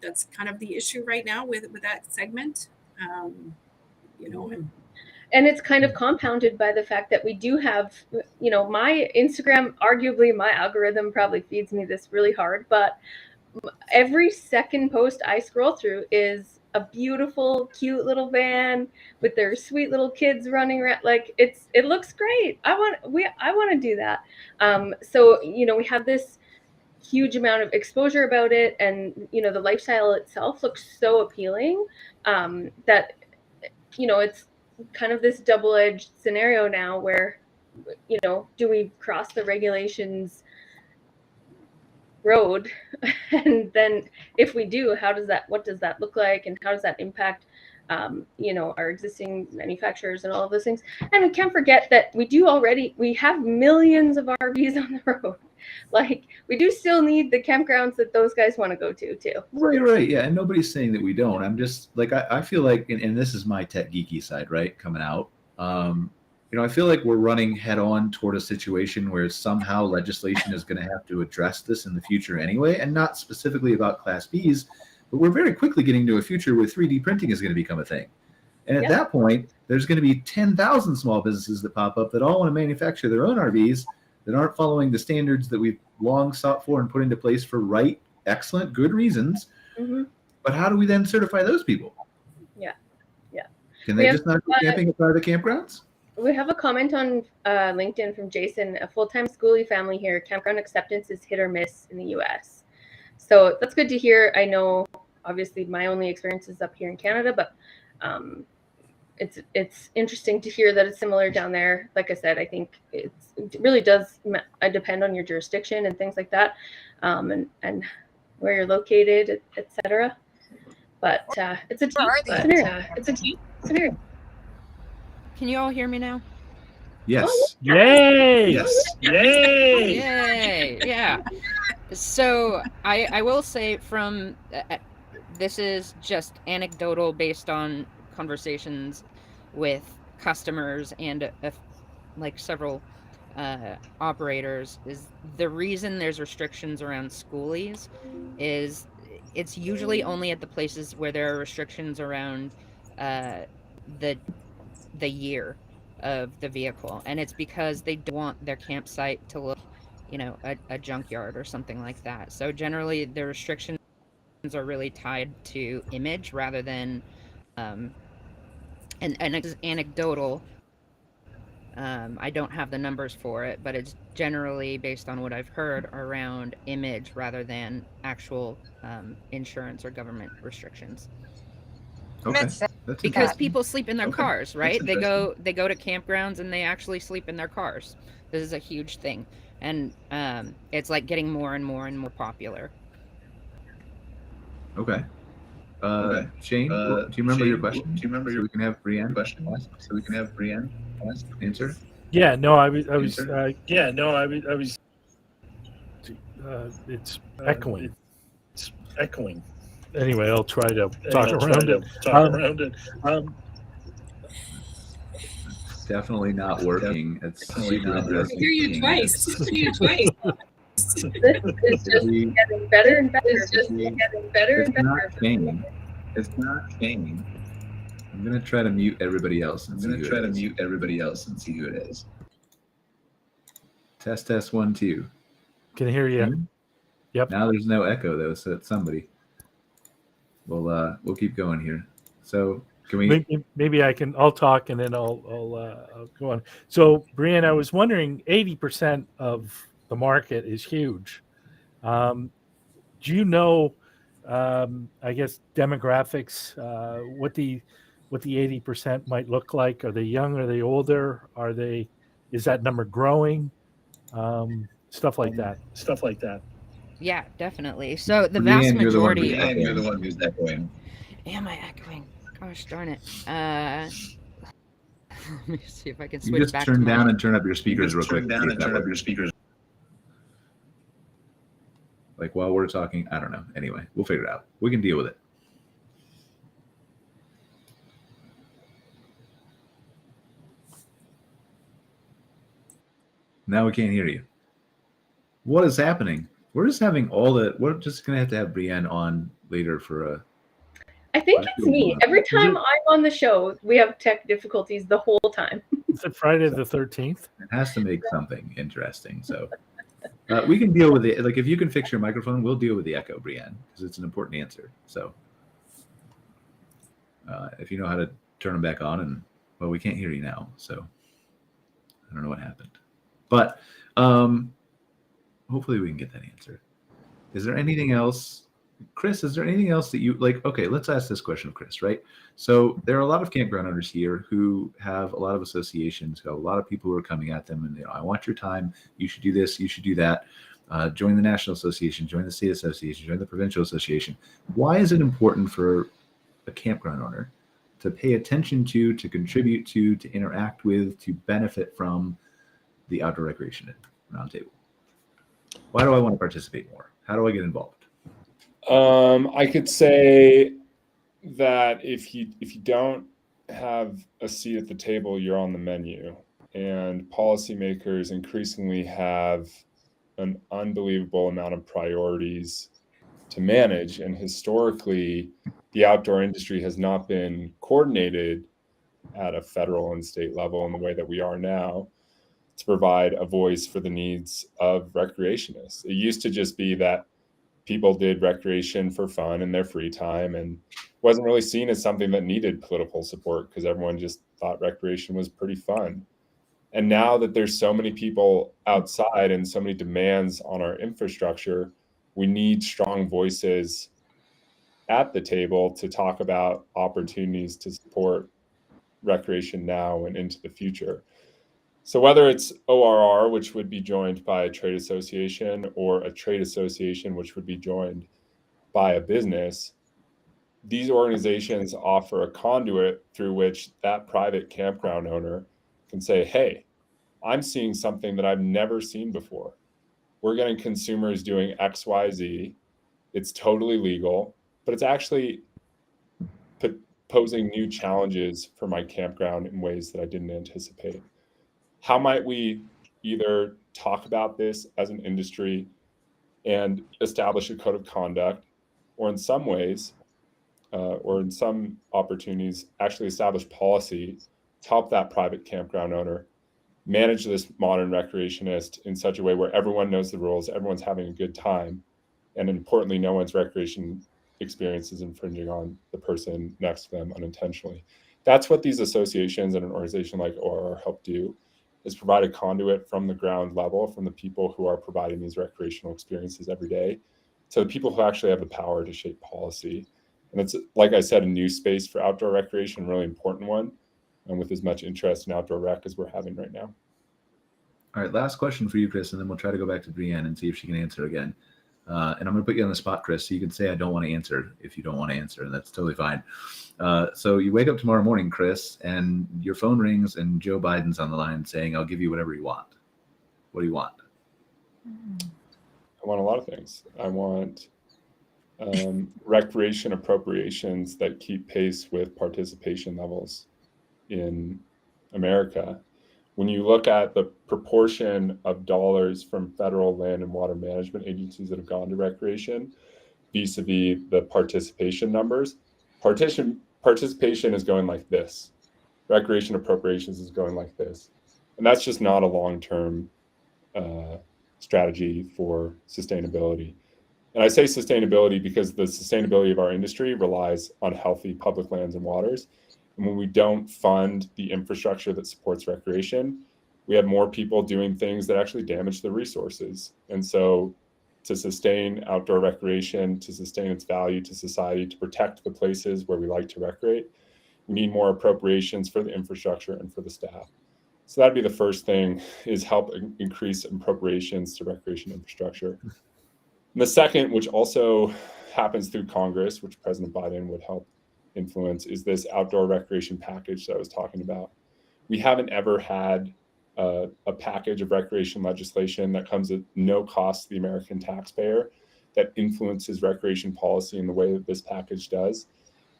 S8: that's kind of the issue right now with that segment,
S3: and it's kind of compounded by the fact that we do have, my Instagram, arguably my algorithm probably feeds me this really hard, but every second post I scroll through is a beautiful, cute little van with their sweet little kids running around. Like it looks great. I want to do that. So, we have this huge amount of exposure about it, and, the lifestyle itself looks so appealing, that, it's kind of this double-edged scenario now where, do we cross the regulations road? And then if we do, what does that look like? And how does that impact, our existing manufacturers and all of those things? And we can't forget that we have millions of RVs on the road. Like, we do still need the campgrounds that those guys want to go to too.
S2: Right. Yeah. And nobody's saying that we don't. I'm just like, I feel like, and this is my tech geeky side, right? Coming out. I feel like we're running head on toward a situation where somehow legislation is going to have to address this in the future anyway, and not specifically about Class Bs, but we're very quickly getting to a future where 3D printing is going to become a thing. And at that point, there's going to be 10,000 small businesses that pop up that all want to manufacture their own RVs that aren't following the standards that we've long sought for and put into place for excellent, good reasons. Mm-hmm. But how do we then certify those people?
S3: Yeah.
S2: Can they just not go camping at private campgrounds?
S3: We have a comment on LinkedIn from Jason. A full-time schoolie family here. Campground acceptance is hit or miss in the U.S. So that's good to hear. I know, obviously, my only experience is up here in Canada, but it's interesting to hear that it's similar down there. Like I said, I think it really does depend on your jurisdiction and things like that, and where you're located, etc. But it's a deep scenario.
S4: Can you all hear me now?
S2: Yes.
S7: Oh, yay!
S2: Yes.
S7: Yay!
S4: Yay! Yeah. So I will say this is just anecdotal based on conversations with customers and several operators, is the reason there's restrictions around schoolies is it's usually only at the places where there are restrictions around the year of the vehicle, and it's because they don't want their campsite to look a junkyard or something like that. So generally the restrictions are really tied to image rather than and it's anecdotal. I don't have the numbers for it, but it's generally based on what I've heard around image rather than actual insurance or government restrictions.
S2: Okay.
S4: Because people sleep in their cars, right? They go to campgrounds and they actually sleep in their cars. This is a huge thing, and it's getting more and more and more popular.
S2: Okay. Shane, do you remember your question? Do you remember your? We can have Breanne answer.
S7: Yeah. No, I was. It's echoing. Anyway, I'll try to talk around it.
S2: It's definitely not working. It's definitely not working.
S8: I hear you twice.
S3: It's just getting better and better.
S2: It's not changing. I'm gonna try to mute everybody else and see who it is. Test 1 2.
S7: Can I hear you?
S2: Hmm? Yep. Now there's no echo though, so it's somebody. We'll keep going here. So can we?
S7: Maybe I'll talk and then I'll go on. So Breanne, I was wondering, 80% of the market is huge. do you know, I guess, demographics, what the 80% might look like? Are they young? Are they older? Is that number growing? Stuff like that.
S4: Yeah, definitely. So the
S2: Breanne,
S4: vast majority.
S2: you're the one who's echoing.
S4: Am I echoing? Gosh darn it. Let me see if I can
S2: You
S4: switch
S2: just
S4: back
S2: turn
S4: to
S2: down
S4: my.
S2: and turn up your speakers real quick. Like while we're talking, I don't know. Anyway, we'll figure it out. We can deal with it. Now we can't hear you. What is happening? We're just having we're just going to have Breanne on later for a.
S3: I think it's me. Every time I'm on the show, we have tech difficulties the whole time.
S7: Is it Friday the 13th?
S2: It has to make something interesting. So we can deal with it. Like if you can fix your microphone, we'll deal with the echo, Breanne, because it's an important answer. So if you know how to turn them back on, and well, we can't hear you now. So I don't know what happened, but hopefully we can get that answer. Is there anything else? Chris, is there anything else that you like? Okay, let's ask this question of Chris, right? So there are a lot of campground owners here who have a lot of associations, who have a lot of people who are coming at them and, I want your time. You should do this. You should do that. Join the National Association, join the State Association, join the Provincial Association. Why is it important for a campground owner to pay attention to contribute to interact with, to benefit from the Outdoor Recreation Roundtable? Why do I want to participate more? How do I get involved?
S6: I could say that if you don't have a seat at the table, you're on the menu. And policymakers increasingly have an unbelievable amount of priorities to manage. And historically, the outdoor industry has not been coordinated at a federal and state level in the way that we are now to provide a voice for the needs of recreationists. It used to just be that people did recreation for fun in their free time and wasn't really seen as something that needed political support because everyone just thought recreation was pretty fun. And now that there's so many people outside and so many demands on our infrastructure, we need strong voices at the table to talk about opportunities to support recreation now and into the future. So whether it's ORR, which would be joined by a trade association, or a trade association, which would be joined by a business, these organizations offer a conduit through which that private campground owner can say, hey, I'm seeing something that I've never seen before. We're getting consumers doing X, Y, Z. It's totally legal, but it's actually posing new challenges for my campground in ways that I didn't anticipate. How might we either talk about this as an industry and establish a code of conduct, or in some ways, or in some opportunities, actually establish policy to help that private campground owner manage this modern recreationist in such a way where everyone knows the rules, everyone's having a good time, and importantly, no one's recreation experience is infringing on the person next to them unintentionally. That's what these associations and an organization like ORR help do, is provide a conduit from the ground level, from the people who are providing these recreational experiences every day, to the people who actually have the power to shape policy. And it's, like I said, a new space for outdoor recreation, a really important one, and with as much interest in outdoor rec as we're having right now.
S2: All right, last question for you, Chris, and then we'll try to go back to Breanne and see if she can answer again. And I'm going to put you on the spot, Chris, so you can say I don't want to answer if you don't want to answer, and that's totally fine. So you wake up tomorrow morning, Chris, and your phone rings and Joe Biden's on the line saying, I'll give you whatever you want. What do you want?
S6: I want a lot of things. I want recreation appropriations that keep pace with participation levels in America. When you look at the proportion of dollars from federal land and water management agencies that have gone to recreation vis-a-vis the participation numbers, participation is going like this. Recreation appropriations is going like this. And that's just not a long-term strategy for sustainability. And I say sustainability because the sustainability of our industry relies on healthy public lands and waters. And when we don't fund the infrastructure that supports recreation, we have more people doing things that actually damage the resources. And so to sustain outdoor recreation, to sustain its value to society, to protect the places where we like to recreate, we need more appropriations for the infrastructure and for the staff. So that'd be the first thing, is help increase appropriations to recreation infrastructure. And the second, which also happens through Congress, which President Biden would help influence, is this outdoor recreation package that I was talking about. We haven't ever had a package of recreation legislation that comes at no cost to the American taxpayer that influences recreation policy in the way that this package does.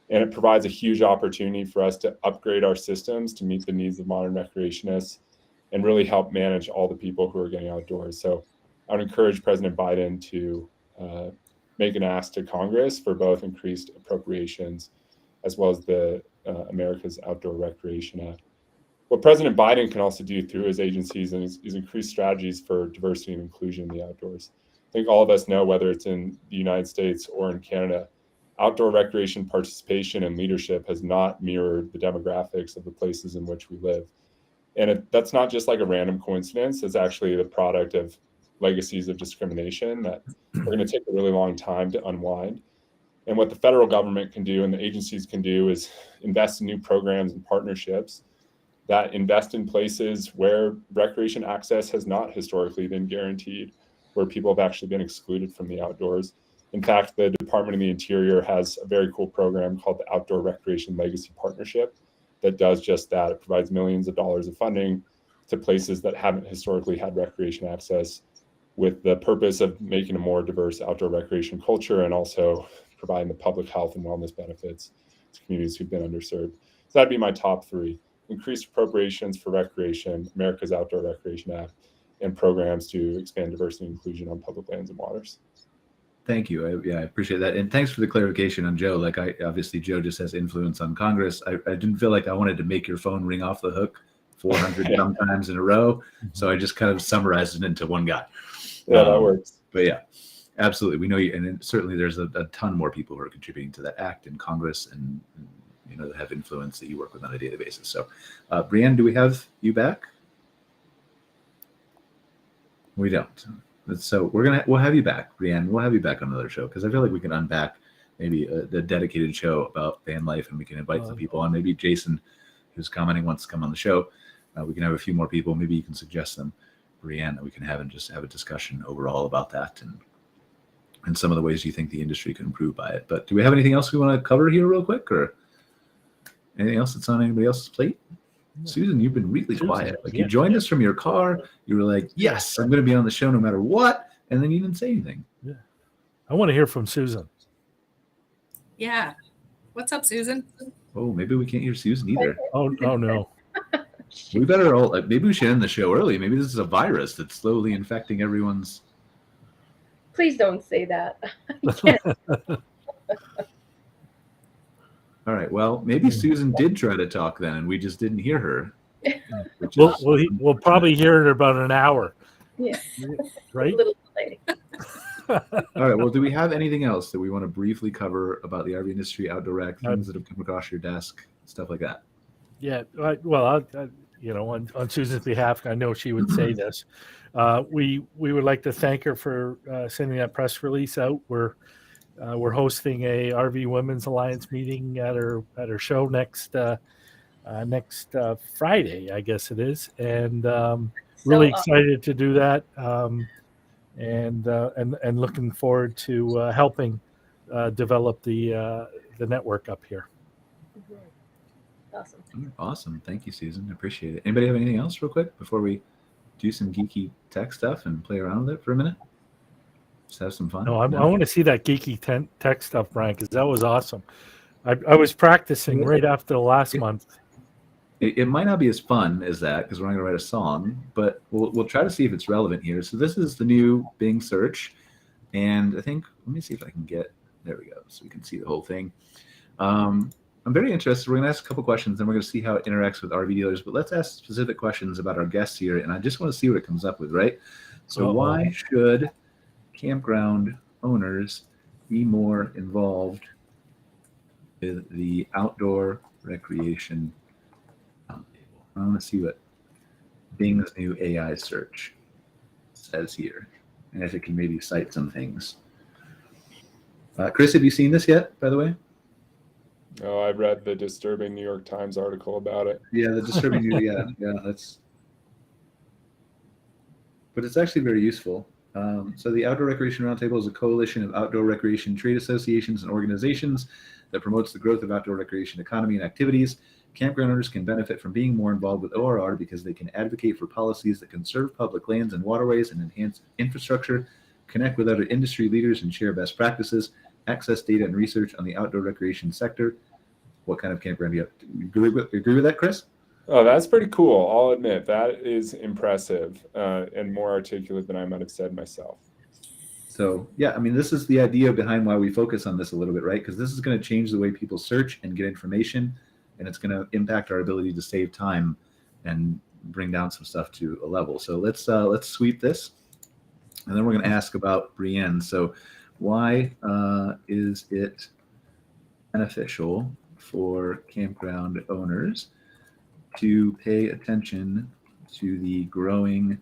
S6: And it provides a huge opportunity for us to upgrade our systems to meet the needs of modern recreationists and really help manage all the people who are getting outdoors. So I would encourage President Biden to make an ask to Congress for both increased appropriations as well as the America's Outdoor Recreation Act. What President Biden can also do through his agencies is increase strategies for diversity and inclusion in the outdoors. I think all of us know, whether it's in the United States or in Canada, outdoor recreation participation and leadership has not mirrored the demographics of the places in which we live. And that's not just like a random coincidence. It's actually the product of legacies of discrimination that are going to take a really long time to unwind. And what the federal government can do and the agencies can do is invest in new programs and partnerships that invest in places where recreation access has not historically been guaranteed, where people have actually been excluded from the outdoors. In fact, the Department of the Interior has a very cool program called the Outdoor Recreation Legacy Partnership that does just that. It provides millions of dollars of funding to places that haven't historically had recreation access, with the purpose of making a more diverse outdoor recreation culture and also providing the public health and wellness benefits to communities who've been underserved. So that'd be my top three: increased appropriations for recreation, America's Outdoor Recreation Act, and programs to expand diversity and inclusion on public lands and waters.
S2: Thank you. I appreciate that. And thanks for the clarification on Joe. Like, obviously Joe just has influence on Congress. I didn't feel like I wanted to make your phone ring off the hook 400 sometimes in a row. So I just kind of summarized it into one guy.
S6: Yeah, that works.
S2: But yeah, absolutely. We know you, and certainly there's a ton more people who are contributing to that act in Congress and you know, that have influence that you work with on a daily basis. So Breanne, do we have you back? We don't. So we'll have you back, Breanne. We'll have you back on another show, because I feel like we can unpack maybe a dedicated show about van life, and we can invite some people on. Maybe Jason, who's commenting, wants to come on the show. We can have a few more people. Maybe you can suggest them, Breanne, that we can have and just have a discussion overall about that and some of the ways you think the industry can improve by it. But do we have anything else we want to cover here real quick, or anything else that's on anybody else's plate? Susan, you've been really quiet. Like, you joined us from your car. You were like, yes, I'm going to be on the show no matter what. And then you didn't say anything.
S7: Yeah. I want to hear from Susan.
S8: Yeah. What's up, Susan?
S2: Oh, maybe we can't hear Susan either.
S7: Oh no.
S2: We better all, maybe we should end the show early. Maybe this is a virus that's slowly infecting everyone's.
S3: Please don't say that.
S2: All right. Well, maybe Susan did try to talk then, and we just didn't hear her.
S7: We'll probably hear it in about an hour.
S3: Yeah.
S7: Right?
S3: A little delay.
S2: All right. Well, do we have anything else that we want to briefly cover about the RV industry, outdoor rec, things that have come across your desk, stuff like that?
S7: Yeah. Well, on Susan's behalf, I know she would say this. We would like to thank her for sending that press release out. We're hosting a RV Women's Alliance meeting at her show next Friday, I guess it is, and really excited to do that, and looking forward to helping develop the network up here.
S3: Awesome.
S2: Thank you, Susan. I appreciate it. Anybody have anything else real quick before we do some geeky tech stuff and play around with it for a minute? Just have some fun.
S7: No, I want to see that geeky tech stuff, Brian, because that was awesome. I was practicing right after the last month.
S2: It might not be as fun as that, because we're not going to write a song, but we'll try to see if it's relevant here. So this is the new Bing search, and I think, let me see if I can get, there we go, so we can see the whole thing. I'm very interested. We're going to ask a couple questions, and we're going to see how it interacts with RV dealers, but let's ask specific questions about our guests here, and I just want to see what it comes up with, right? So why should campground owners be more involved with the outdoor recreation roundtable? I want to see what Bing's new AI search says here. and if it can maybe cite some things. Chris, have you seen this yet, by the way?
S6: Oh, I read the disturbing New York Times article about it.
S2: Yeah, the disturbing news. Yeah, but it's actually very useful. So the Outdoor Recreation Roundtable is a coalition of outdoor recreation trade associations and organizations that promotes the growth of outdoor recreation economy and activities. Campground owners can benefit from being more involved with ORR because they can advocate for policies that conserve public lands and waterways and enhance infrastructure, connect with other industry leaders and share best practices, access data and research on the outdoor recreation sector. What kind of campground do you have? Do you agree with that, Chris?
S6: Oh, that's pretty cool. I'll admit that is impressive and more articulate than I might have said myself.
S2: So yeah, I mean, this is the idea behind why we focus on this a little bit, right? Because this is going to change the way people search and get information, and it's going to impact our ability to save time and bring down some stuff to a level. So let's sweep this, and then we're going to ask about Breanne. So why is it beneficial for campground owners to pay attention to the growing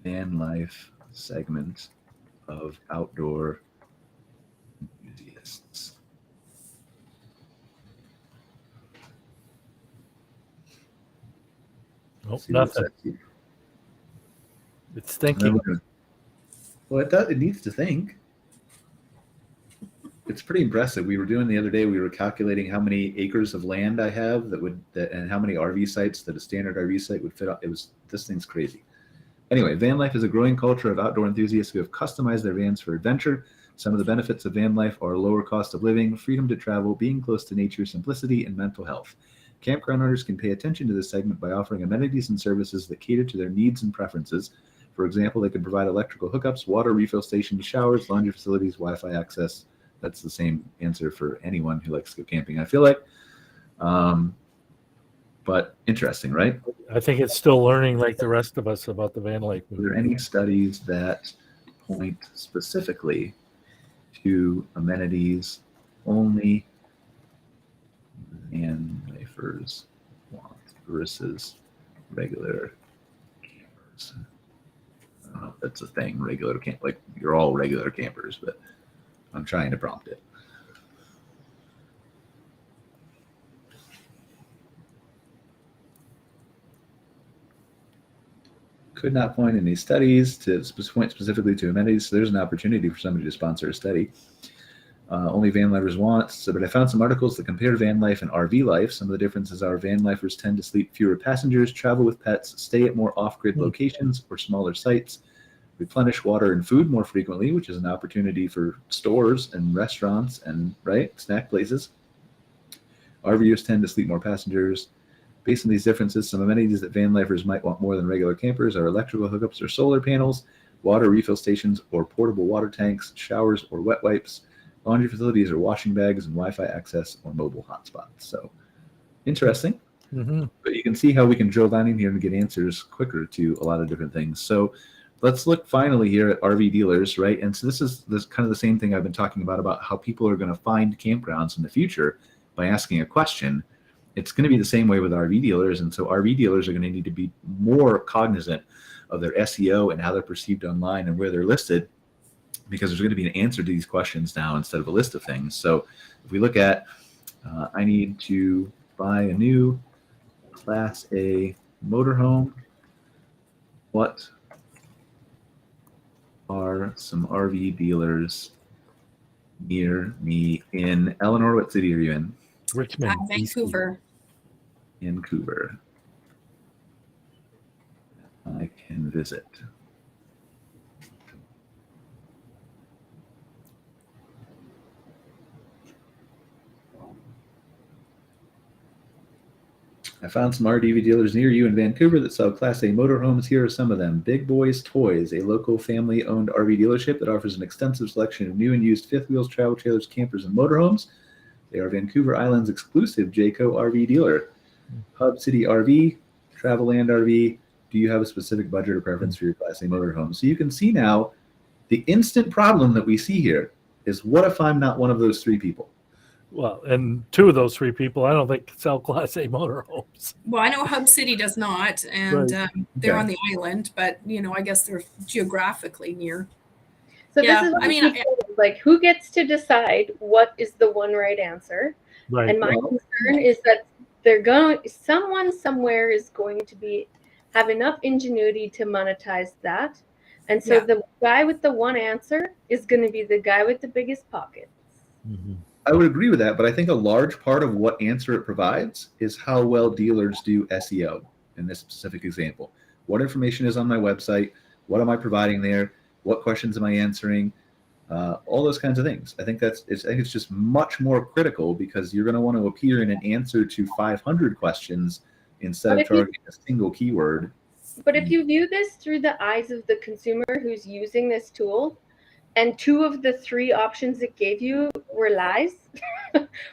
S2: van life segment of outdoor enthusiasts?
S7: Nope, nothing. It's thinking.
S2: Well, it needs to think. It's pretty impressive. We were doing the other day, we were calculating how many acres of land I have and how many RV sites that a standard RV site would fit on. This thing's crazy. Anyway, van life is a growing culture of outdoor enthusiasts who have customized their vans for adventure. Some of the benefits of van life are lower cost of living, freedom to travel, being close to nature, simplicity, and mental health. Campground owners can pay attention to this segment by offering amenities and services that cater to their needs and preferences. For example, they can provide electrical hookups, water refill stations, showers, laundry facilities, Wi-Fi access. That's the same answer for anyone who likes to go camping, I feel like. But interesting, right?
S7: I think it's still learning like the rest of us about the van life movement.
S2: Are there any studies that point specifically to amenities only van lifers want versus regular campers? I don't know if that's a thing, regular camp, like you're all regular campers, but I'm trying to prompt it. Could not point any studies to point specifically to amenities, so there's an opportunity for somebody to sponsor a study. Only van lifers want. So, but I found some articles that compare van life and RV life. Some of the differences are van lifers tend to sleep fewer passengers, travel with pets, stay at more off-grid locations or smaller sites, replenish water and food more frequently, which is an opportunity for stores and restaurants and snack places. RVers tend to sleep more passengers. Based on these differences, some amenities that van lifers might want more than regular campers are electrical hookups or solar panels, water refill stations or portable water tanks, showers or wet wipes, laundry facilities or washing bags, and Wi-Fi access or mobile hotspots. So interesting.
S7: Mm-hmm.
S2: But you can see how we can drill down in here and get answers quicker to a lot of different things. So let's look finally here at RV dealers, right? And so this is kind of the same thing I've been talking about how people are going to find campgrounds in the future by asking a question. It's going to be the same way with RV dealers. And so RV dealers are going to need to be more cognizant of their SEO and how they're perceived online and where they're listed, because there's going to be an answer to these questions now instead of a list of things. So if we look at, I need to buy a new Class A motorhome, what are some RV dealers near me in Eleanore? What city are you in?
S7: Richmond.
S8: Vancouver.
S2: Vancouver. I can visit. I found some RV dealers near you in Vancouver that sell Class A motorhomes. Here are some of them. Big Boys Toys, a local family-owned RV dealership that offers an extensive selection of new and used fifth wheels, travel trailers, campers, and motorhomes. They are Vancouver Island's exclusive Jayco RV dealer. Hub City RV, Traveland RV. Do you have a specific budget or preference for your Class A motorhome? So you can see now the instant problem that we see here is, what if I'm not one of those three people?
S7: Well, and two of those three people, I don't think sell Class A motorhomes.
S8: Well, I know Hub City does not, and
S7: Right.
S8: they're
S2: Okay.
S8: on the island, but I guess they're geographically near.
S3: So
S8: Yeah,
S3: this is
S8: I mean,
S3: like, who gets to decide what is the one right answer?
S7: Right.
S3: And my concern is that someone somewhere is going to have enough ingenuity to monetize that. And so
S8: Yeah.
S3: the guy with the one answer is going to be the guy with the biggest pockets.
S7: Mhm.
S2: I would agree with that, but I think a large part of what answer it provides is how well dealers do SEO in this specific example. What information is on my website? What am I providing there? What questions am I answering? All those kinds of things. I think it's just much more critical because you're going to want to appear in an answer to 500 questions instead of targeting a single keyword.
S3: But if you view this through the eyes of the consumer who's using this tool, and 2 of the 3 options it gave you were lies,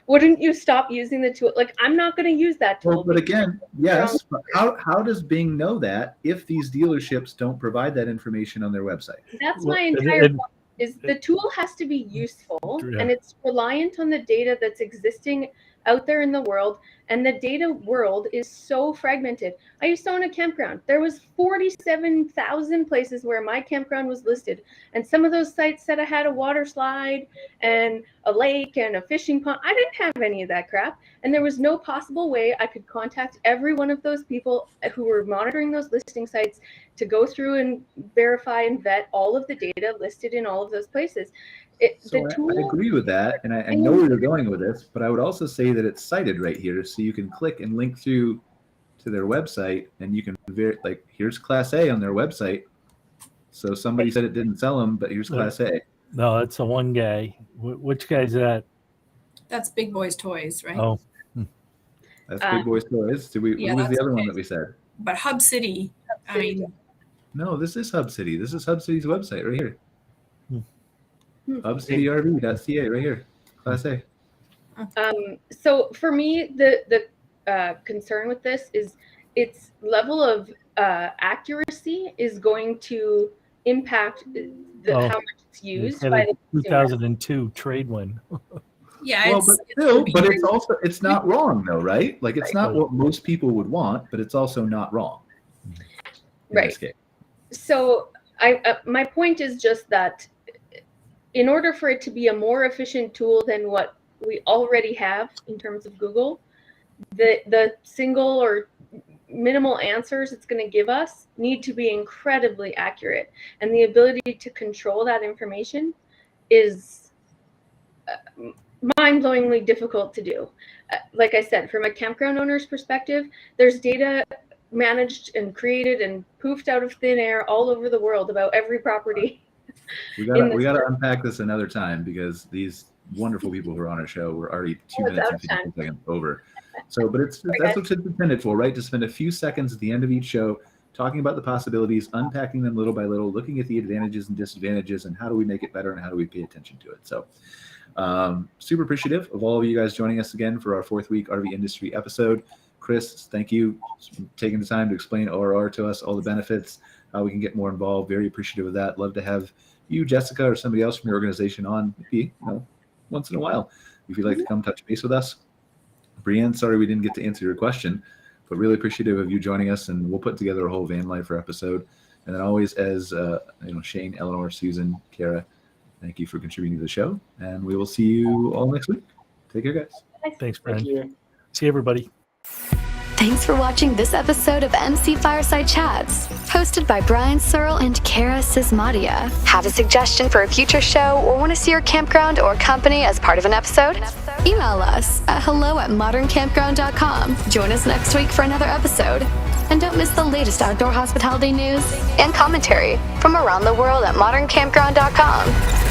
S3: wouldn't you stop using the tool? Like, I'm not going to use that tool.
S2: Well, but again, yes, but how does Bing know that if these dealerships don't provide that information on their website?
S3: That's
S7: Well,
S3: my
S7: and-
S3: entire
S7: and-
S3: point. Is the tool has to be useful,
S7: Yeah.
S3: and it's reliant on the data that's existing out there in the world, and the data world is so fragmented. I used to own a campground. There was 47,000 places where my campground was listed, and some of those sites said I had a water slide and a lake and a fishing pond. I didn't have any of that crap, and there was no possible way I could contact every one of those people who were monitoring those listing sites to go through and verify and vet all of the data listed in all of those places.
S2: So I agree with that, and I know where you're going with this, but I would also say that it's cited right here, so you can click and link through to their website, and you can here's Class A on their website. So somebody said it didn't sell them, but here's Class A.
S7: No, that's the one guy. Which guy's that?
S8: That's Big Boys Toys, right?
S7: Oh,
S2: That's Big Boys Toys. Who was
S8: that's
S2: the other one
S8: okay.
S2: that we said?
S8: But Hub City, I mean,
S2: No, this is Hub City. This is Hub City's website right here. HubCityRV.ca right here. Class A.
S3: So for me, the concern with this is its level of accuracy is going to impact how much it's used
S7: had
S3: by
S7: a
S3: the consumer.
S7: 2002 trade win.
S8: yeah,
S2: Well,
S8: it's
S2: it's not wrong though, right? Like it's not what most people would want, but it's also not wrong. in
S3: Right.
S2: this case.
S3: So my point is just that in order for it to be a more efficient tool than what we already have in terms of Google, the single or minimal answers it's going to give us need to be incredibly accurate, and the ability to control that information is mind-blowingly difficult to do. Like I said, from a campground owner's perspective, there's data managed and created and poofed out of thin air all over the world about every property.
S2: We gotta unpack this another time because these wonderful people who are on our show were already 2 minutes and 50 seconds over. So, but that's what it's intended for, right? To spend a few seconds at the end of each show talking about the possibilities, unpacking them little by little, looking at the advantages and disadvantages, and how do we make it better and how do we pay attention to it. So, super appreciative of all of you guys joining us again for our 4th week RV industry episode. Chris, thank you for taking the time to explain ORR to us, all the benefits, how we can get more involved. Very appreciative of that. Love to have you, Jessica, or somebody else from your organization on, maybe once in a while, if you'd like to come touch base with us. Breanne, sorry we didn't get to answer your question, but really appreciative of you joining us, and we'll put together a whole van lifer episode. And then always, as Shane, Eleanor, Susan, Kara, thank you for contributing to the show, and we will see you all next week. Take care, guys.
S7: Thanks,
S6: Thank
S7: Brian.
S6: you.
S7: See everybody.
S1: Thanks for watching this episode of MC Fireside Chats, hosted by Brian Searle and Kara Sismadia. Have a suggestion for a future show or want to see your campground or company as part of an episode? Email us at hello@moderncampground.com. Join us next week for another episode. And don't miss the latest outdoor hospitality news and commentary from around the world at moderncampground.com.